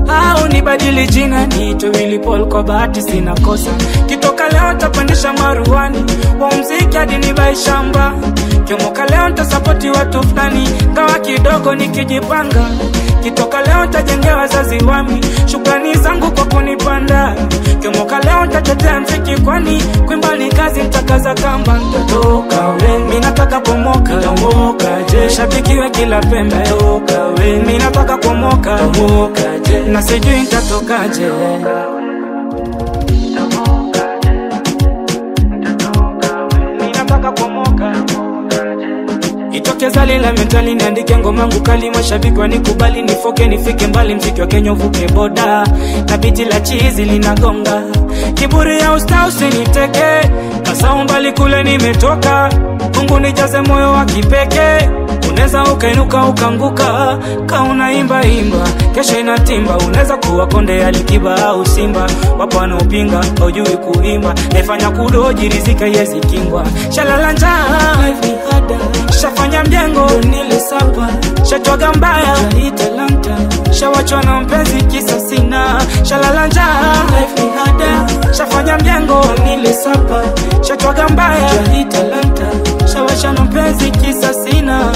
Au nibadili jina, niitwe Willy Paul, kwa bahati sina kosa. Kitoka leo tapandisha maruani, wa mziki hadi nibai shamba. Kiomoka leo ntasapoti watu fulani, gawa kidogo nikijipanga. Kitoka leo ntajengea wazazi wami, shukrani zangu kwa kunipanda. Kiomoka leo ntatetea mziki kwani, kuimba ni kazi mtakaza kamba. Nitatoka we, minataka pomoka, tomoka je. Shabikiwe kila pembe, toka we, minataka pomoka, tomoka je. Na sijui nitatoka je. Minataka pomoka. Itoke zali la mentali niandike ngoma yangu kali, mashabiki wanikubali nifoke nifike mbali, mziki wa Kenya uvuke boda na biti la chizi linagonga. Kiburi ya usta usiniteke, kasa umbali kule nimetoka. Mungu nijaze moyo wa kipekee, unaweza ukainuka ukanguka. Ka unaimba imba, kesho inatimba. Unaweza kuwa Konde Alikiba au Simba, wapo wanaopinga hujui kuimba. Nefanya kudoji rizika yezi kingwa. Shalala njaa shafanya mjengo nile sapa, shatwaga mbaya jaita lanta, shawachwa na mpenzi kisa sina. Shalala njaa life ni hada, shafanya mjengo nile sapa, shatwaga mbaya jaita lanta, shawachwa na mpenzi kisa sina.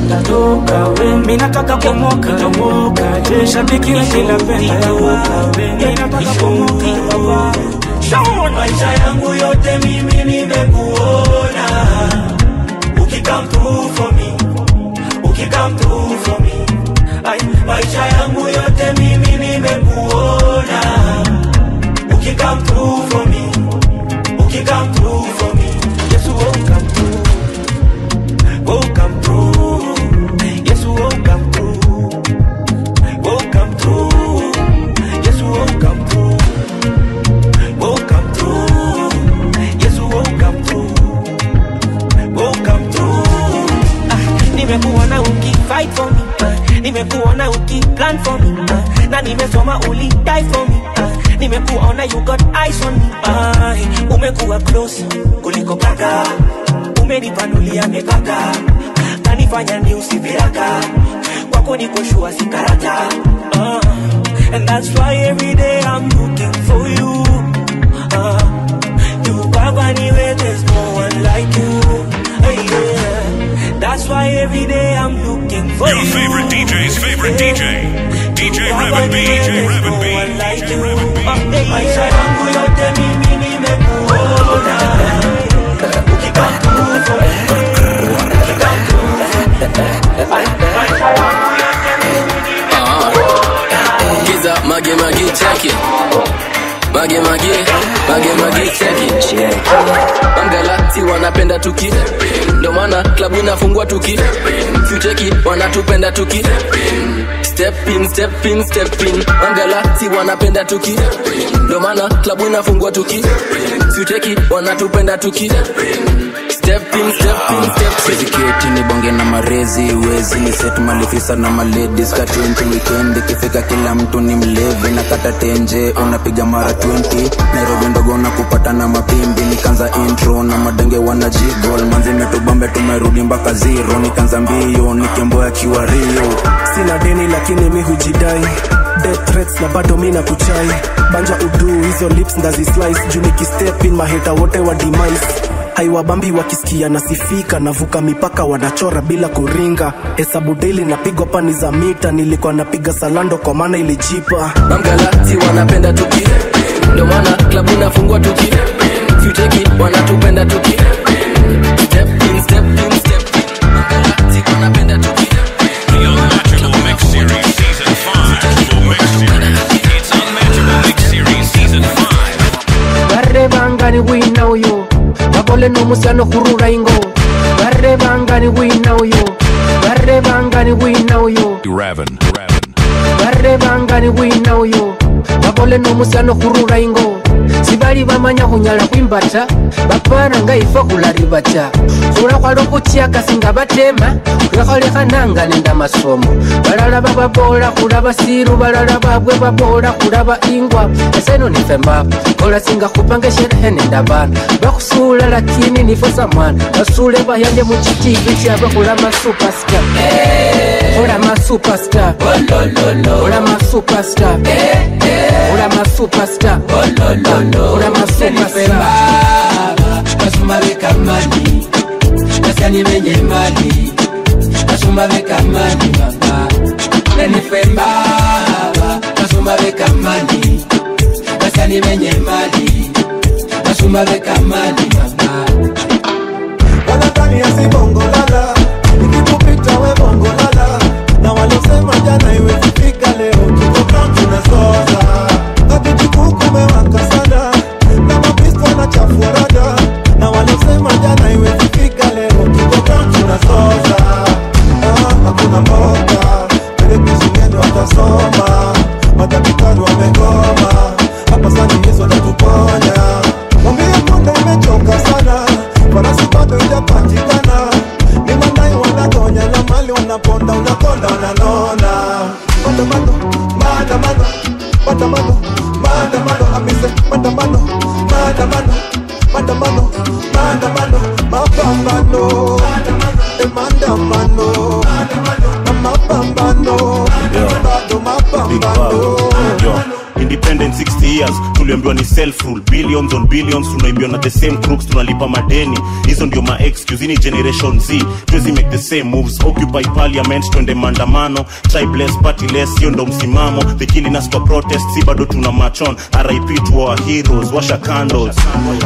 Nitatoka we, minataka pomoka, tomoka je. Shabiki wa kila penda, tomoka we, minataka pomoka baba. Maisha yangu yote mimi nimekuona, come through for me, come through for me. Maisha yangu yote mimi nimekuona, come through for me, come through for me. Yes, you won't come through, won't come through. Yes, you won't come through, won't come through. Yes, you won't come through, won't come through. Yes, you won't come through, won't come through. Nimekuona uki-fight for me, nimekuona uki-plan for me, na nimesoma uli-die for me, nimekuona you got eyes on me. Umekuwa close kuliko kaka, umenipanulia mipaka, kanifanya ni usiviraka, kwako niko shua si karata. And that's why every day I'm looking for you. You baba niwe, there's no one like you. Yeah. That's why every day I'm looking for your you. Your favorite DJ's favorite DJ, DJ Revan B. DJ Revan B. DJ Revan B. Maisha yangu yote mimi nimekuona, ukikam through for me, ukikam through. Maisha yangu yote mimi nimekuona. Kiza mage check it. Mage check it. Wangalati wanapenda tuki, ndo maana klabu inafungwa tuki. Fucheki wanatupenda tuki. Step in. Wangalati wanapenda tuki, ndo maana klabu inafungwa tuki. Fucheki wanatupenda tuki. Step in. Siziketi ni bonge na marezi, wezi ni set malifisa na maladies. Ka 20 weekend ikifika kila mtu ni mlevi, na kata tenje unapiga mara 20. Nairobi ndogo na kupata na mapimbi, nikanza intro na madenge wana jigol. Manzi metubambe tumerudi mpaka zero, nikanza mbio nikemboya kiwa Rio. Sina deni lakini mi hujidai, death threats na bado mina kuchai. Banja udu hizo lips ndazi slice, juu nikistep in maheta wote wa demise. Haiwabambi wakisikia nasifika, navuka mipaka wanachora bila kuringa. Hesabu daily napigwa pani za mita, nilikuwa napiga salando kwa maana ilijipa. Wangalati wanapenda tuki, ndo maana klabu inafungwa tuki. Fucheki wanatupenda tuki. Step in. Wangalati wanapenda tuki. The Unmatchable Mix Series Season 5 will mix you. It's Unmatchable Mix Series Season 5. Barre bangani we know you. Babole no musiano hurura ingo. Barre bangani we know you. Barre bangani we know you. Raven. Barre bangani we know you. Babole no musiano hurura ingo. Siba bali bamanya kunyala kwimbata bapana nga ifa kulalibata kulakwala okutyaka singa batema kulekhalekha nanga nenda masomo balala bababola kulaba siru balala babwe babola kulaba ingwa eseno nifemba kola singa kupanga sherehe nenda bana bakusula lakini nifosa mwana basule bayanje mu kitivi kyabwe kulama superstar kulama superstar kulama superstar kulama superstar kulama superstar basuma beka mani basani menye mani basuma beka mani baba nenifemba basuma beka mani basani menye mani basuma beka mani baba wanadhani asi bongo lala nikikupita we bongo lala na walosema jana iwe kufika leo tuko ground tunazoza kabiti kuku mewaka sana na mapisto na chafua rada na walosema jana iwe kufika leo tuko ground tunazoza hakuna mboga televisheni watasoma madaktari wamegoma hapa sani Yesu atatuponya mwambie Mungu imechoka sana farasi bado ijapatikana ni mandai wanagonya na mali wanaponda unakonda unanona maandamano maandamano maandamano maandamano amise maandamano maandamano maandamano maandamano mapambano maandamano mapambano bado mapambano Independent 60 years tuliambiwa ni self rule billions on billions tunaimbiwa na the same crooks tunalipa madeni hizo ndio ma excuse ni generation Z tuwezi make the same moves occupy parliament twende maandamano tribeless partyless hiyo ndo msimamo the killing us for protest si bado tuna march on RIP to our heroes washa candles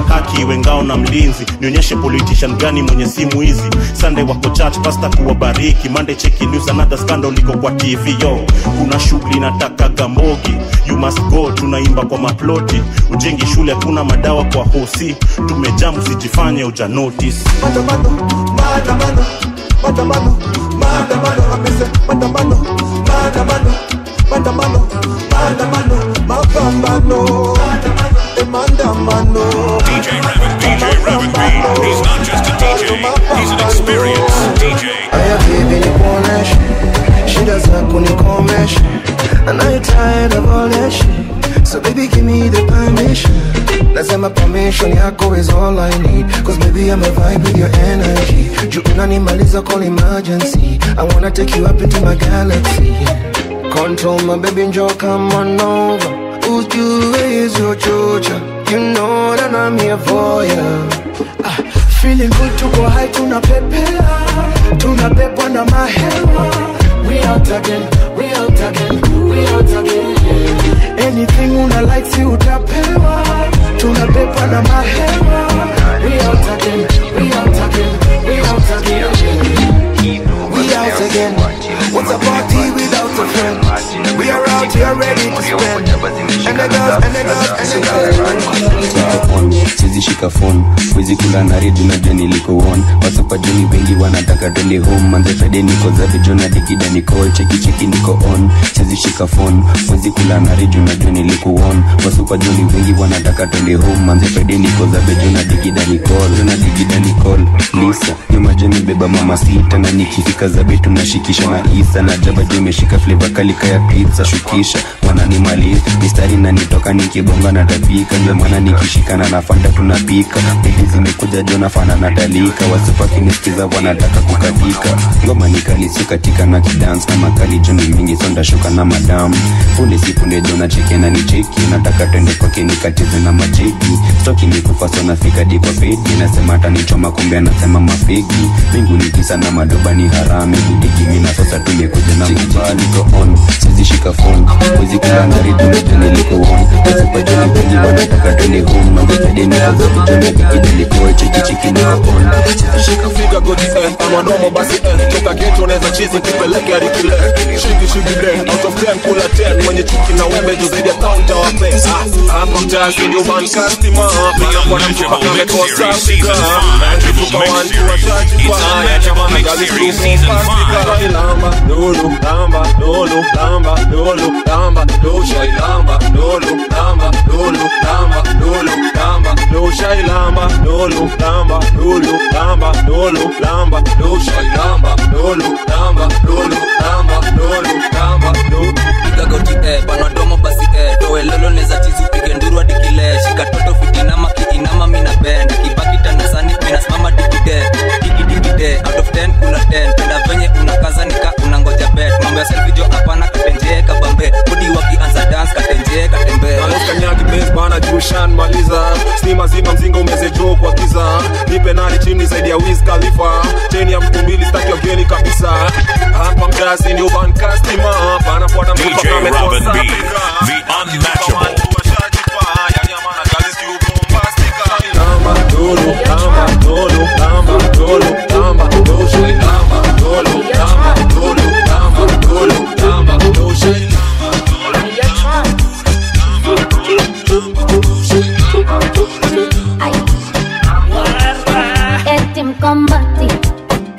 haki wengao na mlinzi nionyeshe politician gani mwenye simu hizi Sunday wako church pastor kuwabariki Monday checking news another scandal liko kwa TV yo kuna shughuli nataka gambogi you must go tunaimba kwa maploti ujengi shule hakuna madawa kwa hosi tumejamu sijifanye uja notice maandamano maandamano maandamano maandamano amese maandamano maandamano maandamano maandamano mapambano maandamano DJ Rabbit B, he's not just a DJ, he's an experienced DJ. Aya baby nikuoneshe shida zako nikomeshe and I'm tired of all that shit. So baby give me the permission. Nasema permission yako is all I need. Cause baby I'm a vibe with your energy. Juu unanimaliza call emergency. I wanna take you up into my galaxy. Control my baby njoo come on over. Ujue is your chocha. You know that I'm here for you. Feeling good tuko high tunapepwa na mahewa. We out again, we out again, we out again. Anything una like si utapewa. Tunabebwa na mahewa. We out again, we out again, we out again. We out again. What's a party without a friend? We are out here ready to spend. And the girls, and the girls, and the girls. Sizi shika phone, wezi kula na redu na jeni liko on. Wasupa joni wengi wanataka twende home. Manze Friday niko zabe jona digida niko cheki niko on. Sizi shika phone, wezi kula na redu na jeni liko on. Wasupa joni wengi wanataka twende home. Manze Friday niko zabe jona digida niko Lisa, nyuma jeni beba mama sita. Na nikifika zabe tunashikisha na Isa. Na jaba jeme shika flavor kalika ya pizza shukisha. Wananimaliza, mistari na nitoka nikibonga na tapika. Ndio maana nikishikana na fanta tunapika. Bibi zimekuja jona fana na dalika. Wasupa kinisikiza wanataka kukatika. Ngoma nikalisi katika na kidance. Kama kali joni mingi sonda shuka na madam. Punde si punde jona cheke na nicheki. Nataka twende kwake nikacheze na majeki. Stoki ni kufa sona fika di kwa peti. Nasema hata nichoma kumbe anasema mafeki. Mingu ni kisa na madoba ni harame. Kudigi mina sosa tumekuja na mbali. Niko on, sizi shika phone. Wezi kula na ridu na joni liko on. Wasupa joni wengi wanataka twende home. Manze Friday niko zabi joni digida niko cheki niko on. Shika figa goti ama nomo basi toka geto neza chizi kipeleke hadi kile. Shiki blend out of 10 kula 10 mwenye chuki na wembe jo zaidi ya counter wa place. Hapa mtaasi ndio one customer. Pia kwa mfupa kama kwa sasa. Mfupa wangu wa tatu kwa haya chama gali season 5. Lamba lolo lamba lolo lamba lolo lamba do shai lamba, lolo lamba, lolo lamba, lolo lamba, do shai lamba, lolo lamba, lolo lamba, lolo lamba, do shai lamba, lolo lamba, lolo lamba, lolo lamba, do. Gagoti banadomo basi towe lolo neza chizu pige nduru hadi kile shika toto fitinama kiinama mina bend kibaki tanasani mina simama dikide out of 10 kuna 10 penda venye unakaza nika unangoja bet mambo ya selfie jo hapana katenje kabambe budi wakianza dance katenje katembe kanyaki base bana jushan maliza stima zima mzinga umeze jo kwa giza nipe nani chini zaidi ya Wiz Khalifa cheni ya mtu mbili staki ogeni kabisa hapa mkazi ni urban customer bana fuata mtu DJ Robin B, the unmatchable. Lamba, lolo, lamba, lolo, lamba, lolo, lamba, do shai lamba, lolo, lamba, lolo, lamba, lolo, lamba, do shai Etim kombati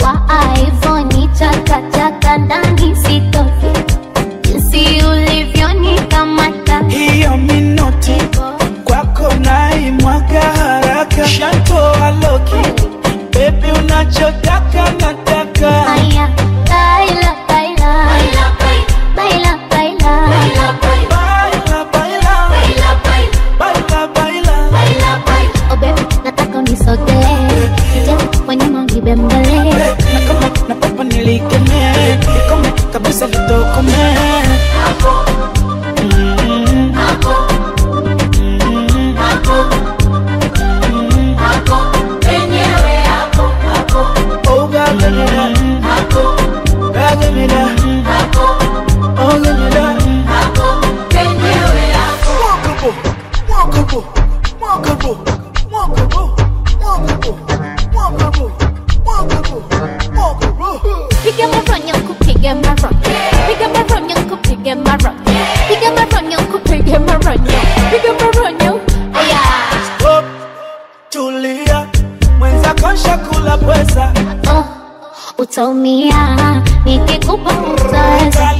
wa iPhone chaka chaka ndani sitoki jinsi ulivyonikamata hiyo minoti kwako naimwaga haraka shantoa loki baby unachotaka nataka haya baila baila baila baila oh baby nataka unisogelee kwenye mangi bembele na papa nilikeme nikome kabisa vitokome tulia mwenzako nshakula pweza utaumia nikikupa utaweza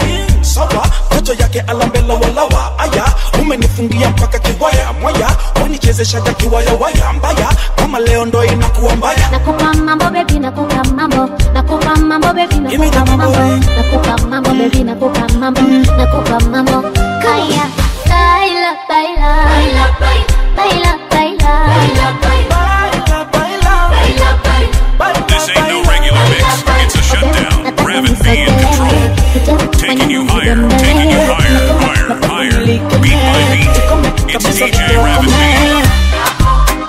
sawa toto yake alambela walawa aya umenifungia mpaka kiwaya mwaya wanichezeshaga kiwaya waya mbaya kama leo ndo inakuwa mbaya nakupa mambo baby nakupa mambo nakupa mambo baby nakupa mambo nakupa mambo baby nakupa mambo nakupa mambo kaya baila baila baila baila This ain't no regular mix, it's a shutdown. Raven B in control. Taking you higher, higher, higher. Beat by beat. It's DJ Raven B.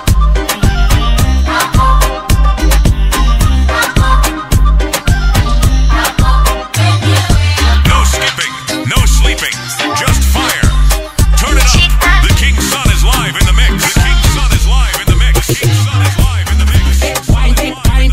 No skipping, no sleeping, just fire. Turn it up. The King's Son is live in the mix. The King's Son is live in the mix. The King's Son is live in the mix.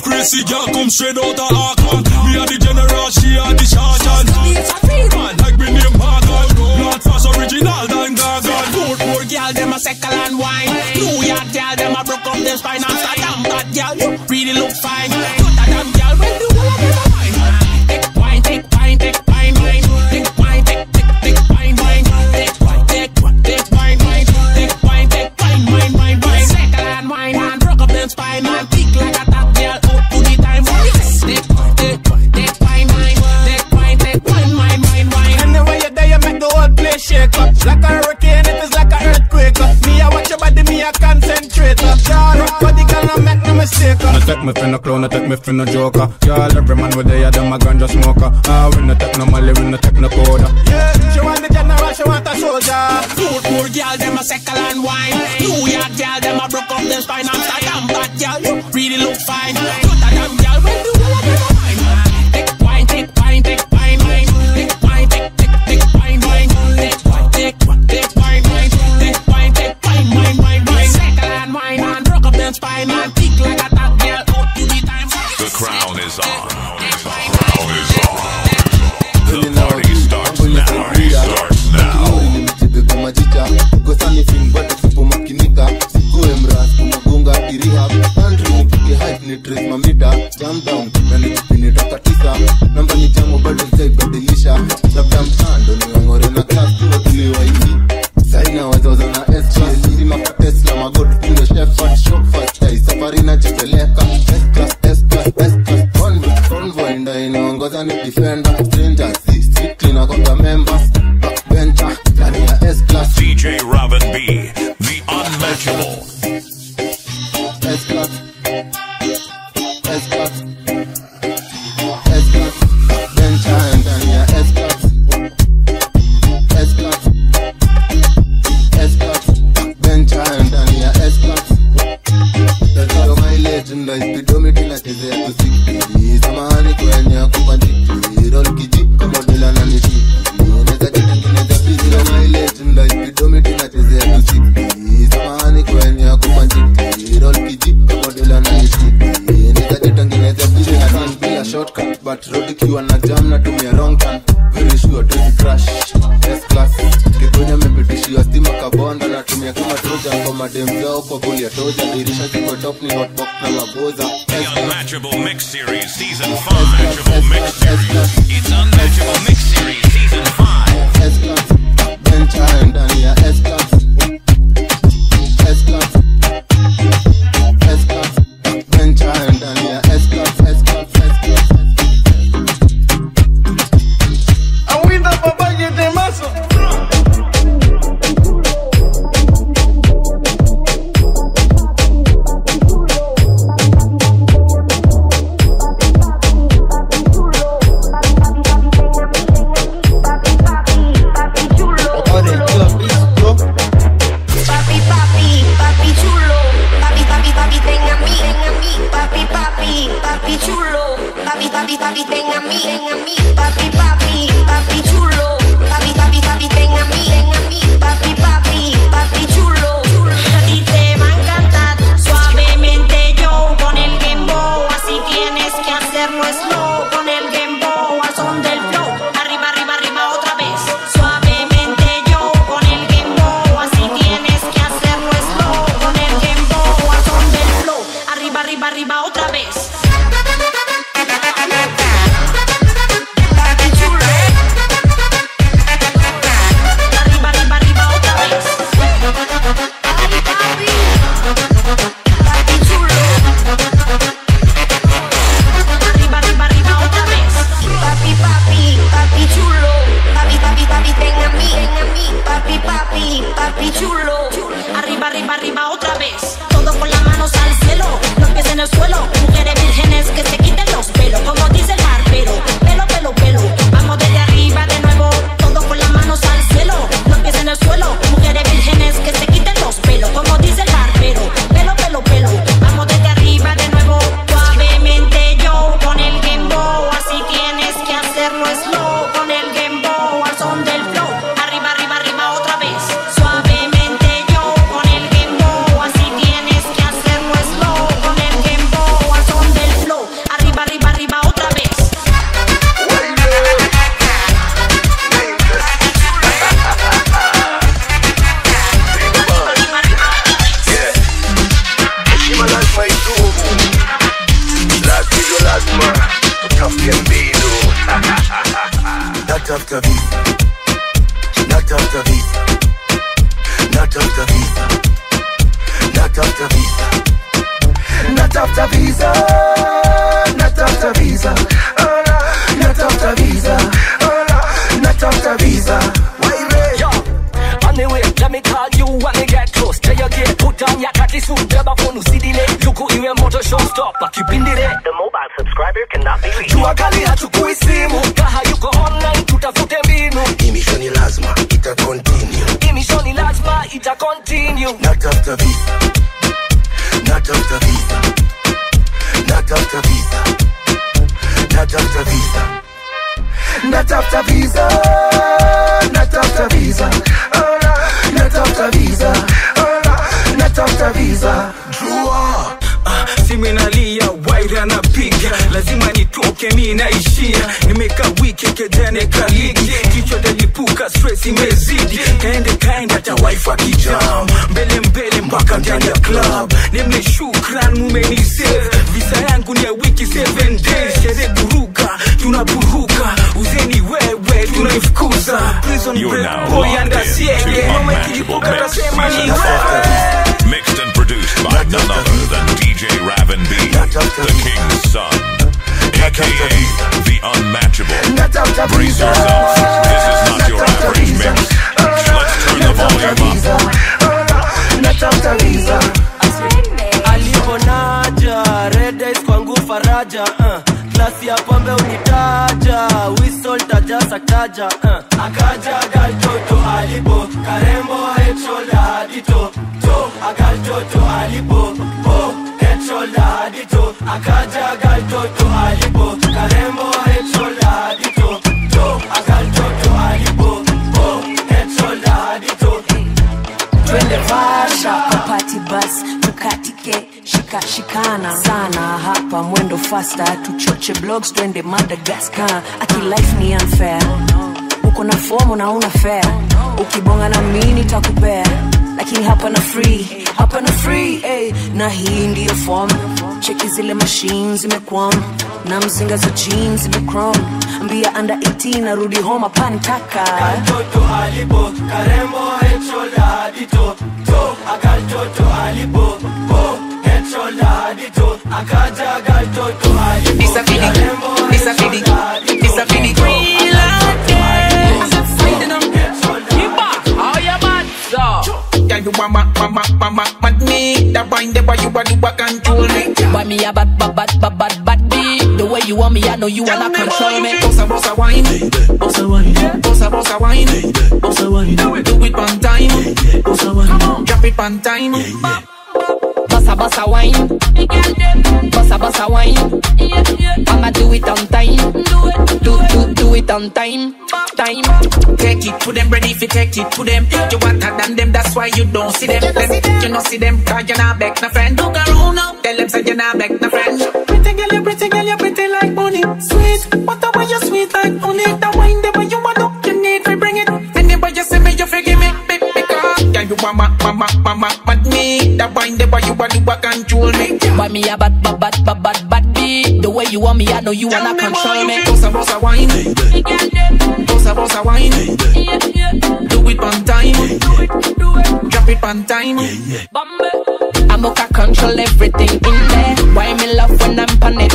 Crazy girl come straight out of Auckland. Me are the general, she are the sergeant. It's a free man, like me name Morgan. Not fast original than Gagan. Poor girl, them a second and wine. New York girl, them a broke up their spine. Amsterdam, that girl, you really look fine. Put that damn girl, when the whole of them a wine. Take wine, take wine, take wine, wine. Take wine, take wine, wine. Take wine, take wine, wine. Take wine, take wine, wine. Second and wine, and broke up their spine. Man, kick like a top girl. Shake up like a hurricane, it is like a earthquake. Me, I watch your body, me, I concentrate. Girl, body can make no mistake. No take me for no clown, no take me for no joker. Girl, every man with they them a ganja smoker. We no take no Mali, we no take no powder. Yeah, she want the general, she want a soldier. Poor girl, them a second and wine. New York girl, them a broke up their spine. Amsterdam, that girl, you really look fine. Put that damn girl, when the whole of them a wine. Take wine, take wine, take wine, wine. Take wine, take wine, wine. Take wine, take wine, wine. Take wine, take wine, wine. Second and wine. your spine and tick like a top girl out to the time. The crown is on. The crown is on. The party starts now. Nimechibeba majicha gosani film bado sipo makinika sikuwe mras kumagonga dirihab Andrew nipige hype ni trace mamita jam down na nichipini toka 9 namba ni jamo bado nitaibadilisha labda mtando ni wangore na class tuliwa hivi saina wazozo na S-class sima kwa Tesla magod ndio chef at shop fast day safari na chepeleka S-class convoy ndio inaongoza ni defender stranger strictly na kwa members backbencher ndani ya S-class DJ Robin B, the unmatchable. S-class bencher ndani ya S-class bencher ndani ya S-class Tazama my legend I speedometer na tezea kusikili samahani kwenye kupandiki roll kiji kama dela na niti neza kitengeneza busy na my legend I speedometer na tezea kusikili samahani kwenye kupandiki roll kiji kama dela na niti neza kitengeneza busy na run bila shortcut but road ikiwa na jam na tumia wrong turn very sure to crash S-class kikonya mepitishia stima kabonda na tumia kama trojan kwa madem zao kwa buli ya toja dirisha ziko top ni hotbox na maboza The Unmatchable Mix Series Season 5. Unmatchable Mix Series. It's Unmatchable Mix Series Season 5. S-class bencher ndani ya S-class bencher ndani ya S-class Awinda papá que te mazo. Papi, ten a mí, papi, papi chulo, papi, ten a mí, papi chulo. A ti te va a encantar, suavemente yo con el gembo, así tienes que hacerlo slow, con el gembo al son del flow, arriba, arriba, arriba otra vez, suavemente yo con el gembo, así tienes que hacerlo slow, con el gembo al son del flow, arriba, arriba, arriba otra vez. Papi chulo, arriba, arriba, arriba otra vez. Todo con las manos al cielo, los pies en el suelo. Mujeres vírgenes que se quiten los pelos, como dice el barbero. Pelo, pelo, pelo. Vamos desde arriba de nuevo. Todo con las manos al cielo, los pies en el suelo. Mujeres vírgenes que se quiten los pelos, como dice el barbero. Pelo, pelo, pelo. Vamos desde arriba de nuevo. Suavemente yo con el gembo, así tienes que hacerlo slow. Con el gembo al son del flow. Arriba, arriba, arriba otra vez. Suavemente yo con el gembo, así tienes que hacerlo slow. Con el gembo al son del flow. Arriba, arriba, arriba otra vez. Not after visa, not after visa, not after visa, not after visa, not after visa, not after visa, not after visa, not after visa. Yo, anyway, let me call you when we get close. Tell your gate, put on your khaki suit, grab a phone, usidile. Yuko iwe moto showstopper, kipindile. The mobile subscriber cannot be reached. Jua kali hachukui simu, kaha yuko online, tutafute mbinu. Imishoni lazima, ita continue. Imishoni lazima, ita continue. Not after visa, not after visa, not after visa, not after visa, not after visa, not after visa, not after visa, not after visa. Jua. siminalia waira na piga lazima nitoke mi naishia nimeka wiki kejane kaligi kichwa dalipuka stress imezidi kaende hata wife akijam mbele mpaka ndani ya club nime shukran mumenisave visa yangu ni ya wiki 7 days shere buruka tunaburuka uzeni wewe tunaifukuza prison break boy andasiege mama kilipuka tasema ni wewe. Mixed and produced by none other than DJ Raven B, the King's Son, aka the Unmatchable. Brace yourself, this is not your average mix. Let's turn the volume up. Aliponaja, red eyes kwangu faraja klasi ya pombe unitaja, whistle taja saktaja akaja galtoto alipo, karembo head shoulder adito agaltoto alipo, head shoulder adito akaja galtoto alipo, karembo head shoulder adito agaltoto alipo, head shoulder adito. Twende Vasha kwa party bus tukatike shikana sana hapa mwendo faster tuchoche blogs twende Madagascar aki life ni unfair uko na form na una fair ukibonga na mimi nitakupea lakini hapa na free na hii ndio form cheki zile machines zimekwam na mzinga za jeans zimechrome ambia under 18 narudi home pantaka galtoto alipo karembo head shoulder adito agaltoto alipo head shoulder adito akaja galtoto alipo disafidi real how you bad so yeah you want me that bind the way you want to control me buy me a bad beat the way you want me I know you wanna control me bossa wine do it one time bossa wine drop it one time bossa wine bossa wine I'ma do it on time do it on time take it to them ready if you take it to them you hotter than them that's why you don't see them you don't see them cause you're not back no friend look around now tell them say you're not back no friend pretty girl you're pretty like money sweet but the way you're sweet like honey the wine the way you want up you need to bring it anybody you see me you forgive me because yeah you want me that wine the way you want to control me buy me a bad beat the way you want me I know you wanna control me bossa wine bossa wine do it one time drop it one time I'm okay control everything in there why me love when I'm pan it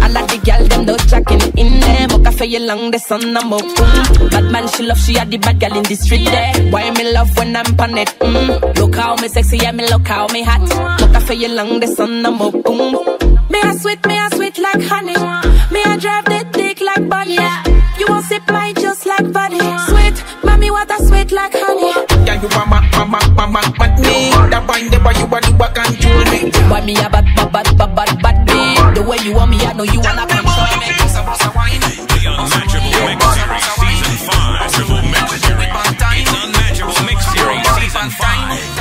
I like the girl them don't jacking in there mocha for you long the sun I'm up bad man she love she had the bad girl in the street there why me love when I'm pan it look how me sexy yeah me look how me hot mocha for you long the sun I'm up me a sweet like honey me a drive the dick like bunny you won't sip my juice like body sweet mommy what a sweet like honey yeah you want me that wine the way you want to control me buy me a bad beat the way you want me I know you wanna control me the Unmatchable Mix Series Season 5 Triple Mix Series it's Unmatchable Mix Series Season 5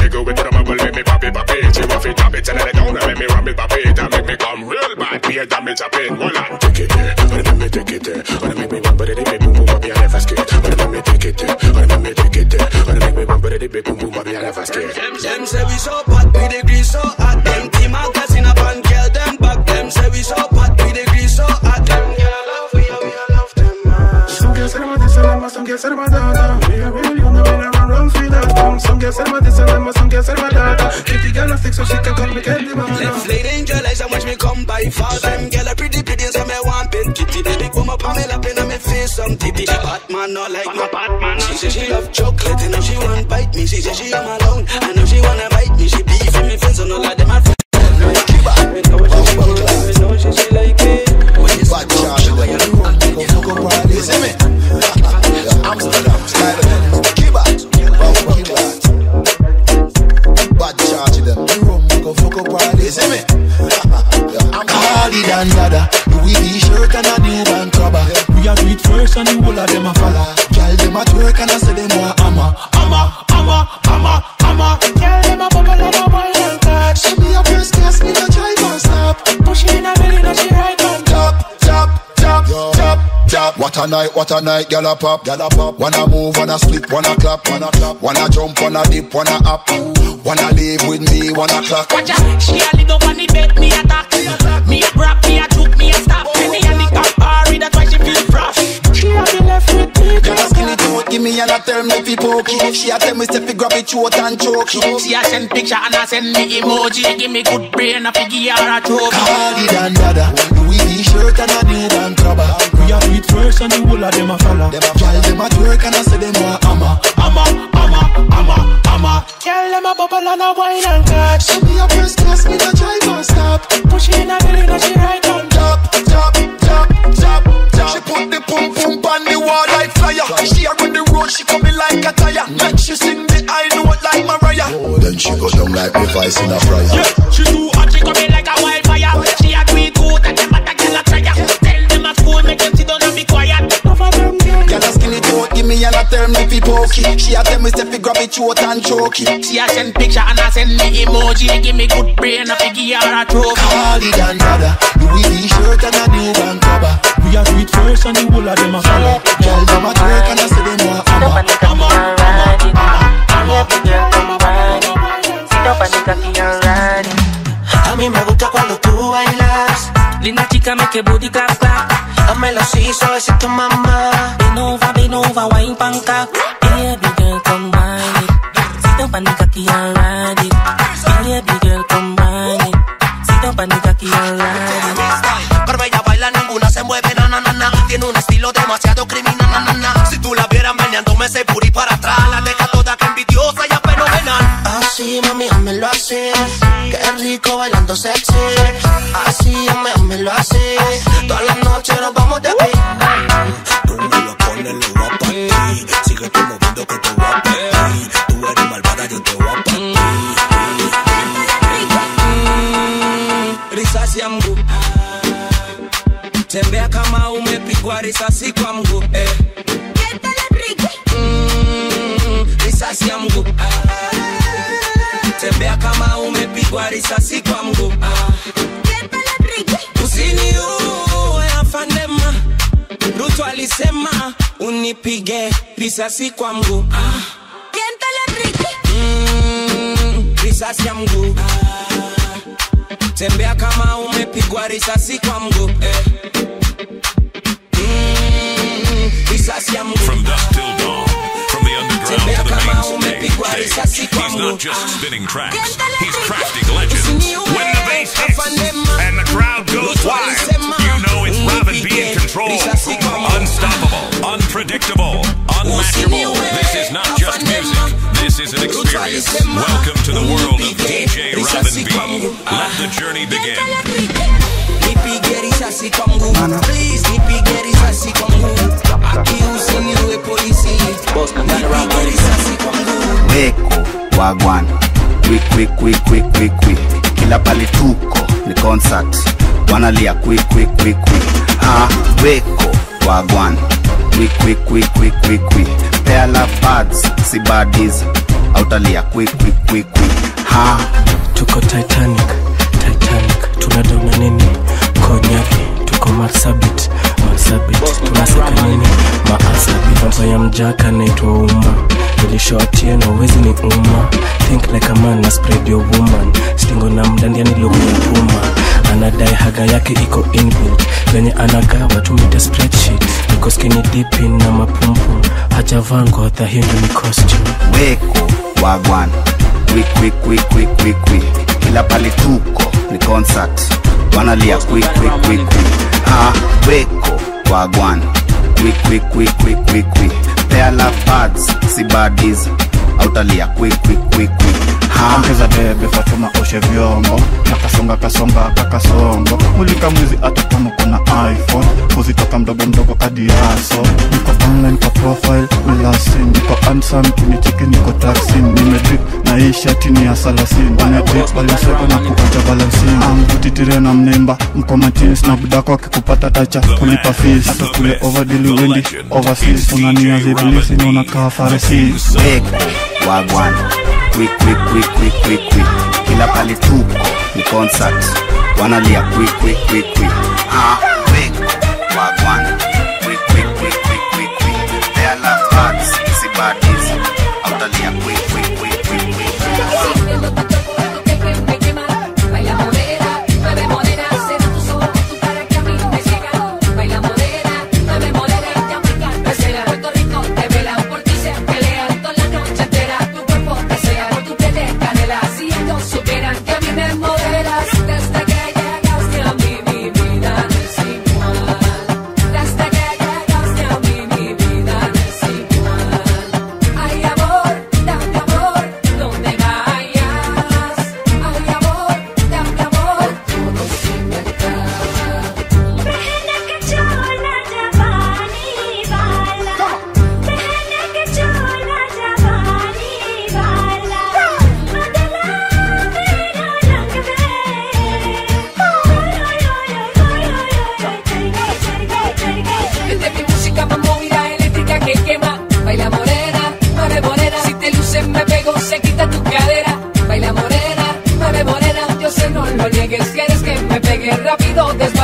go with the mumble, let me pop it. She want it, tap it, and let it down, let me ram it, pop it, and make me come real bad. Be a damage, a pain, hold on. Take it there, wanna make me take it there. Wanna make me one, but it make boom boom, but I never scared. Wanna make me take it there, wanna make me take it there. Wanna make me one, but it make boom boom, but I never scared. Them say we so hot, we the grease so hot. Them team out, cause in a band, girl, them back. Them say we so hot, we the grease so hot. Them girl, I love we love them, man. Some girls say I'm this and some girls say I'm that. We are real, you know we never run free that. Some girls say I'm this and some girls say I'm that. Keep the girl a stick so she can call me Candy Man. Left late angel eyes and watch me come by fast. Them girl a pretty so me want pin kitty. Big woman pa me lapping and me face some titty. Batman not like my Batman. She say she love chocolate and now she want bite me. She say she am alone and now she wanna bite me. She beef with me friends and all of them are friends. She like it. Bad charge, you see me? Amsterdam style. Kiba, bad charge them. Go fuck up all this, see me? I'm hardy than yada. Louis V shirt and a new band cover. We a do it first and the whole of them a follow. Girl them a twerk and I say them want hammer. Girl them a bubble and a boil and catch. She be a first girl. What a night, gyal a pop. Wanna move, wanna split, wanna clap. Wanna jump, wanna dip, wanna up. Wanna live with me, wanna clock. Watch out, she a little on the bed, me attack. Me a grab, me a juke, me a stop. Me a lick up Ari, that's why she feel fresh. She a be left with me. Gyal a skinny throat, give me and a tell me fi poke it. She a tell me say fi grab it throat and choke it. She a send picture and a send me emoji. Give me good brain, a figure her a choke. Cardi dan dada, Louis t-shirt and a new band cover. We a beat first and the whole of them a follow. Gyal them a twerk and I say them a hammer. Tell them a bubble and a wine and catch. She be a first class, me no drive or stop. Push in a belly, now she right on top. She put the pum pum on the wall like fire. She a run the road, she coming like a tire. Make she sing the I note like Mariah. Oh, then she go down like the vice in a fryer. Yeah, she too hot, she coming like a wildfire. She a do it good and them a girl a try. Tell them a school, make them sit down and be quiet. Gyal a skinny throat, give me and a tell me fi poke it. She a tell me say fi grab it throat and choke it. She a send picture and a send me emoji. Give me good brain, a figure her a choke. Cardi dan dada, Louis t-shirt and a new band cover. We a beat first and the whole of them a follow. Gyal them a twerk and I say them a hammer. A mí me gusta cuando tú bailas. Linda chica, make your booty clap clap. Dámelo así, suavecito, mamá. Bend over, wine pan cock. Baby girl, come wine it. Sit up on the cocky and ride it. Baby girl, come wine it. Sit up on the cocky and ride it. Pero ella baila, ninguna se mueve, na na na na. Tiene un estilo demasiado criminal, na na na. Si tú la vieras meneándome ese booty para atrás, la deja toda que envidiosa y fenomenal. Así, mami, házmelo así. Qué rico bailando sexy. Así, házmelo así. Todas las noches nos vamos de aquí. Donde lo pones, lo voy a partir. Sigue tú moviendo que te voy a partir. Tú eres malvada, yo te voy a partir. Risasi ya mguu, tembea kama umepigwa risasi kwa mguu. Risasi ya mguu, tembea kama umepigwa risasi kwa mguu. Usiniue afandema, Ruto alisema unipige risasi kwa mguu. Risasi ya mguu, tembea kama umepigwa risasi kwa mguu. Risasi ya mguu. From dusk till dawn, from the underground to the main stage, he's not just spinning tracks, he's crafting legends. When the bass hits and the crowd goes wild, you know it's Robin B in control. Unstoppable, unpredictable, unmatchable. This is not just music, this is an experience. Welcome to the world of DJ Robin B. Let the journey begin. Nipige risasi kwa mguu, please nipige risasi kwa mguu. Aki usiniue polisi, nipige risasi kwa mguu. Weko, wagwan, quick. Kila pali tuko, ni concert. Wanalia quick. Weko, wagwan, quick. Pair la pads, si baddies. Autalia quick. Tuko Titanic, tunadona nini? Konyaki, tuko Marsabit, tunasaka nini? Maasabi, vampa ya mjaka naitwa Uma. Nilishoatie na uwezi ni Uma. Think like a man na spread your woman. Stingo na mdandia ni logo ya Puma. Anadai haga yake iko inbuilt. Venye anagawa tumita spreadsheet. Niko skinny dipping na mapumpu. Haja vango hata hindu ni costume. Weko, wagwan, quick. Kila pali tuko, ni concert. Wanalia quick. Weko, wagwan, quick. Pair la pads, si baddies. Autalia quick. Ongeza bebe Fatuma oshe vyombo. Nakasonga kakasongo. Mulika mwizi ata kama kuna iPhone. Kuzitoka mdogo kadiaso. Niko online kwa profile, ulasin. Niko handsome, kinichiki niko taxin. Nimedrip na hii shati ni ya salasin. Wanedrip, walisweka na kuacha balancing. Angutitire na mnemba, mkomatin. Snapdako akikupata tacha, kulipa fees. Ata kule overdili wendi, overseas. Unania zibilisi, unakaa farisi. Weko, wagwan, quick. Kila pali tuko, ni concert. Wanalia quick. Weko, wagwan, quick.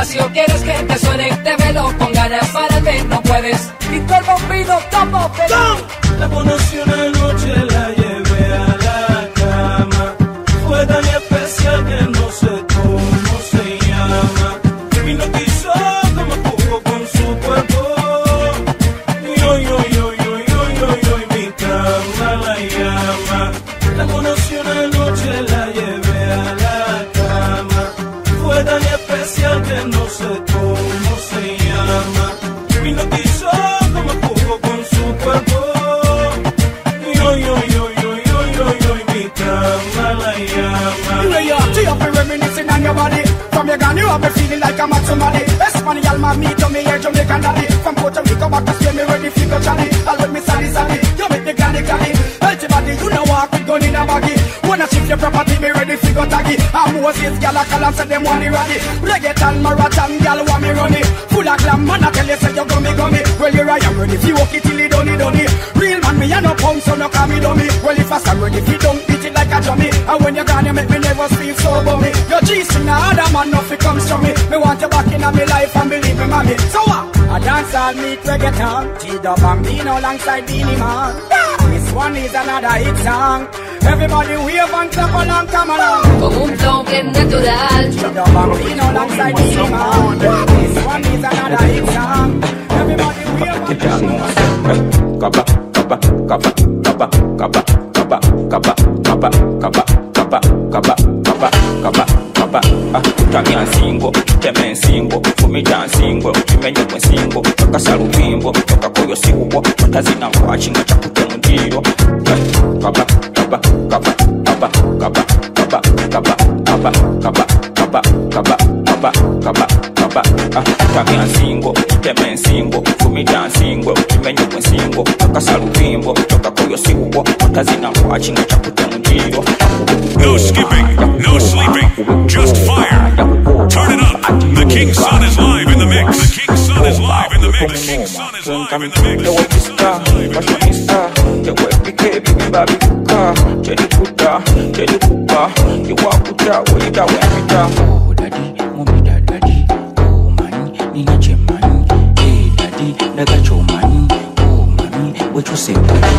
despacio, quieres que te suene, te velo con ganas, párate, no puedes. Y todo el bombino, topo, La conocí una noche, la llevé a la cama. Fue tan especial que no sé cómo se llama. Y no quiso como jugó con su cuerpo. Mi cama la llama. La conocí una noche, la llevé a la cama. Fue tan especial que no sé cómo se llama. Y no quiso como jugó con su cuerpo. Mi cama la llama. You have been reminiscing on your body. From your gun, you have been feeling like I'm at somebody. Espanyol man, me to me here, Jamaican daddy. From Puerto Rico back to Spain, me ready for go Johnny. All with me saddy. You make me gladdy. Healthy body, you know walk with gun in a baggy. Wanna shift your property, me ready for go taggy. I'm Moses, gal a call and say them want it ready. Reggaeton, marathon, gal want me run it. Full of glam, man I tell you say you gummy. Well you're right, I'm ready if you walk it till it done it. Real man, me a no pound, so no call me dummy. Well if I stand ready if you don't beat it like a dummy. And when you're gone, you make me never feel so bummy. Your G-string, now other man, nothing comes from me. Me want you back in my life and believe me, mommy. So what? I dance all meet reggaeton. T-Dub Bambino alongside Beanie Man. This one is another hit song. Everybody wave and clap along, come along. Con un flow bien natural. T-Dub Bambino alongside Beanie Man. This one is another hit song. Everybody wave and clap along. Tamia nsingo, teme nsingo, fumita nsingo, kimenye kwe nsingo, kakasa lupimbo, toka koyo siubo, watazina mwachinga chakute mundiro. Kaba Tamia nsingo, teme nsingo, fumita nsingo, kimenye kwe nsingo, kakasa lupimbo, toka koyo siubo, watazina mwachinga chakute mundiro. No skipping, no sleeping, just fire. Turn it up. The King's Son is live in the mix. The King's Son is live in the mix. The King's Son is live in the mix. Oh, daddy, mommy, daddy, oh, man, nina cheman, hey, daddy, daga choman, oh, mommy, what you say, daddy?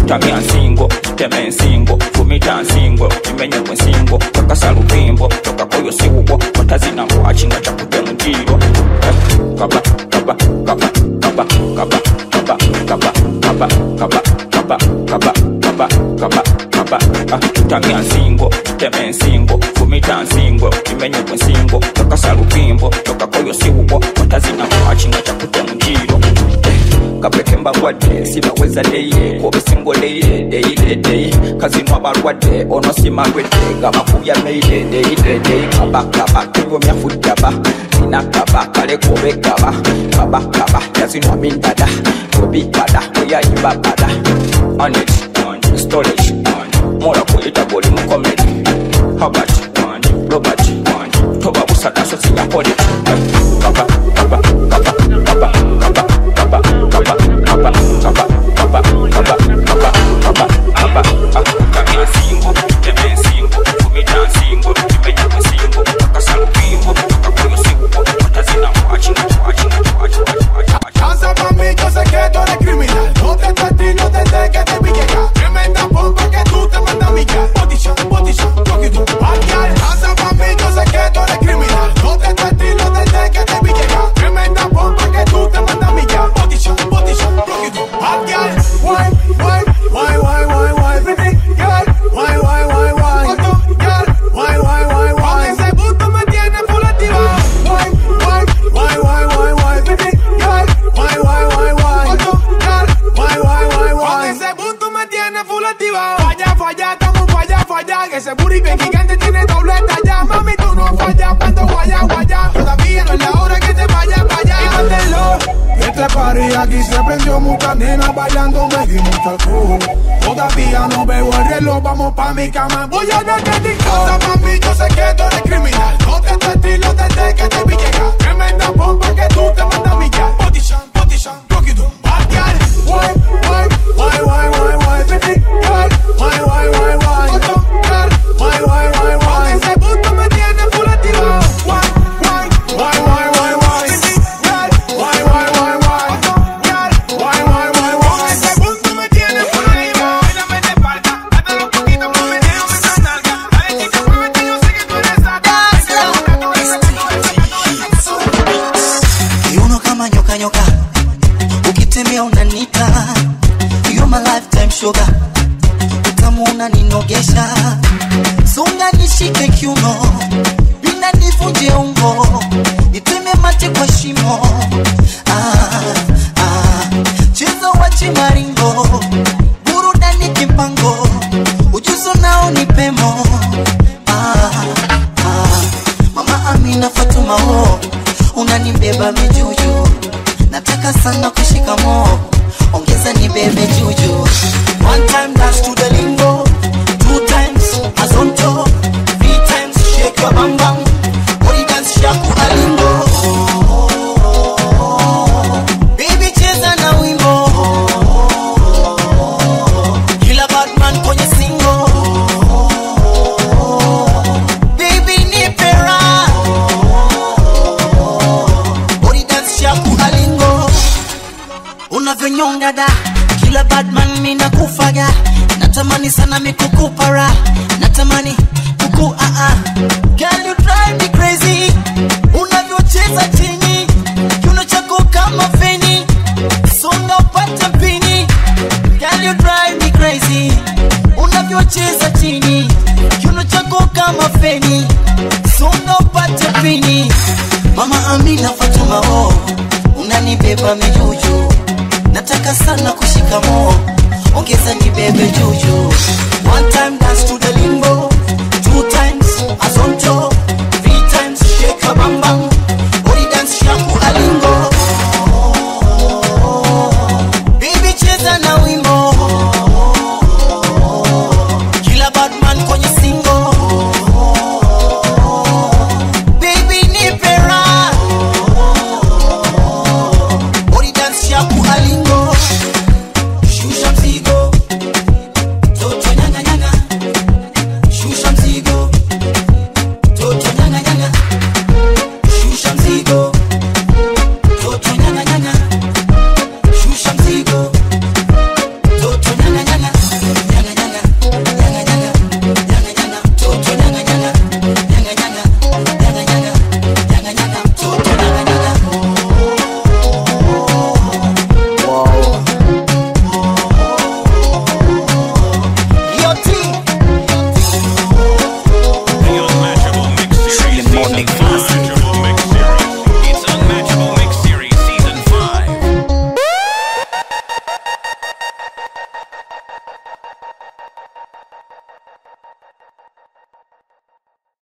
Tamia nsingo, teme nsingo, fumita nsingo, kimenye kwe nsingo, kakasa lupimbo, toka koyo siubo, watazina mwachinga chakute mundiro. Tamia nsingo, teme nsingo, fumita nsingo, kimenye kwe nsingo, kakasa lupimbo, toka koyo siubo, watazina mwachinga chakute mundiro. Kapeke mbagwadde sibaweza deye kobe singo deye kazinwa balwadde ono simagwedde gamakubya meide deye kabakaba tebomya fujjaba inakaba kale kobe kabakaba yazinwa mindada kobikada oyayibabada on it storage mola kuyita goli mukomedi Robert toba busada so sinyakole Aquí se prendió mucha nena bailando, me di mucho alcohol. Todavía no veo el reloj, vamos pa' mi cama. Voy a darte discosa, mami, yo sé que tú eres criminal. No te estilo desde que te vi llegar. Tremenda bomba que tú te mandas a millar. Body sham, rock it up, bad girl. Why, ukisikia unanita, you're my lifetime sugar, utamu unaninogesha, songa nishike kiuno, bila nivunje ungo, niteme mate kwa shimo, chezo wachi maringo, burudani kimpango, ujuzo nao ni pemo, Mama Amina Fatuma ho, unanibeba mijuju, nataka sana kushika mo, ongeza nibebe juju. One time dance to the lingo, 2 times azonto, 3 times shake your bam bam, body dance shaku alingo. Baby cheza na wimbo, kila Batman kwenye singo. Baby nipe raha, body dance shaku alingo. Unavyonyonga da, kila Batman mina kufaga, natamani sana mikukupara, natamani kuku Girl you drive me crazy, unavyocheza chini, kiuno chako kama feni, songa upate mpini. Girl you drive me crazy, unavyocheza chini, kiuno chako kama feni, songa upate mpini. Mama Amina Fatuma ho, unanibeba mijuju, nataka sana kushika mo, ongeza nibebe juju. One time dance to the lingo,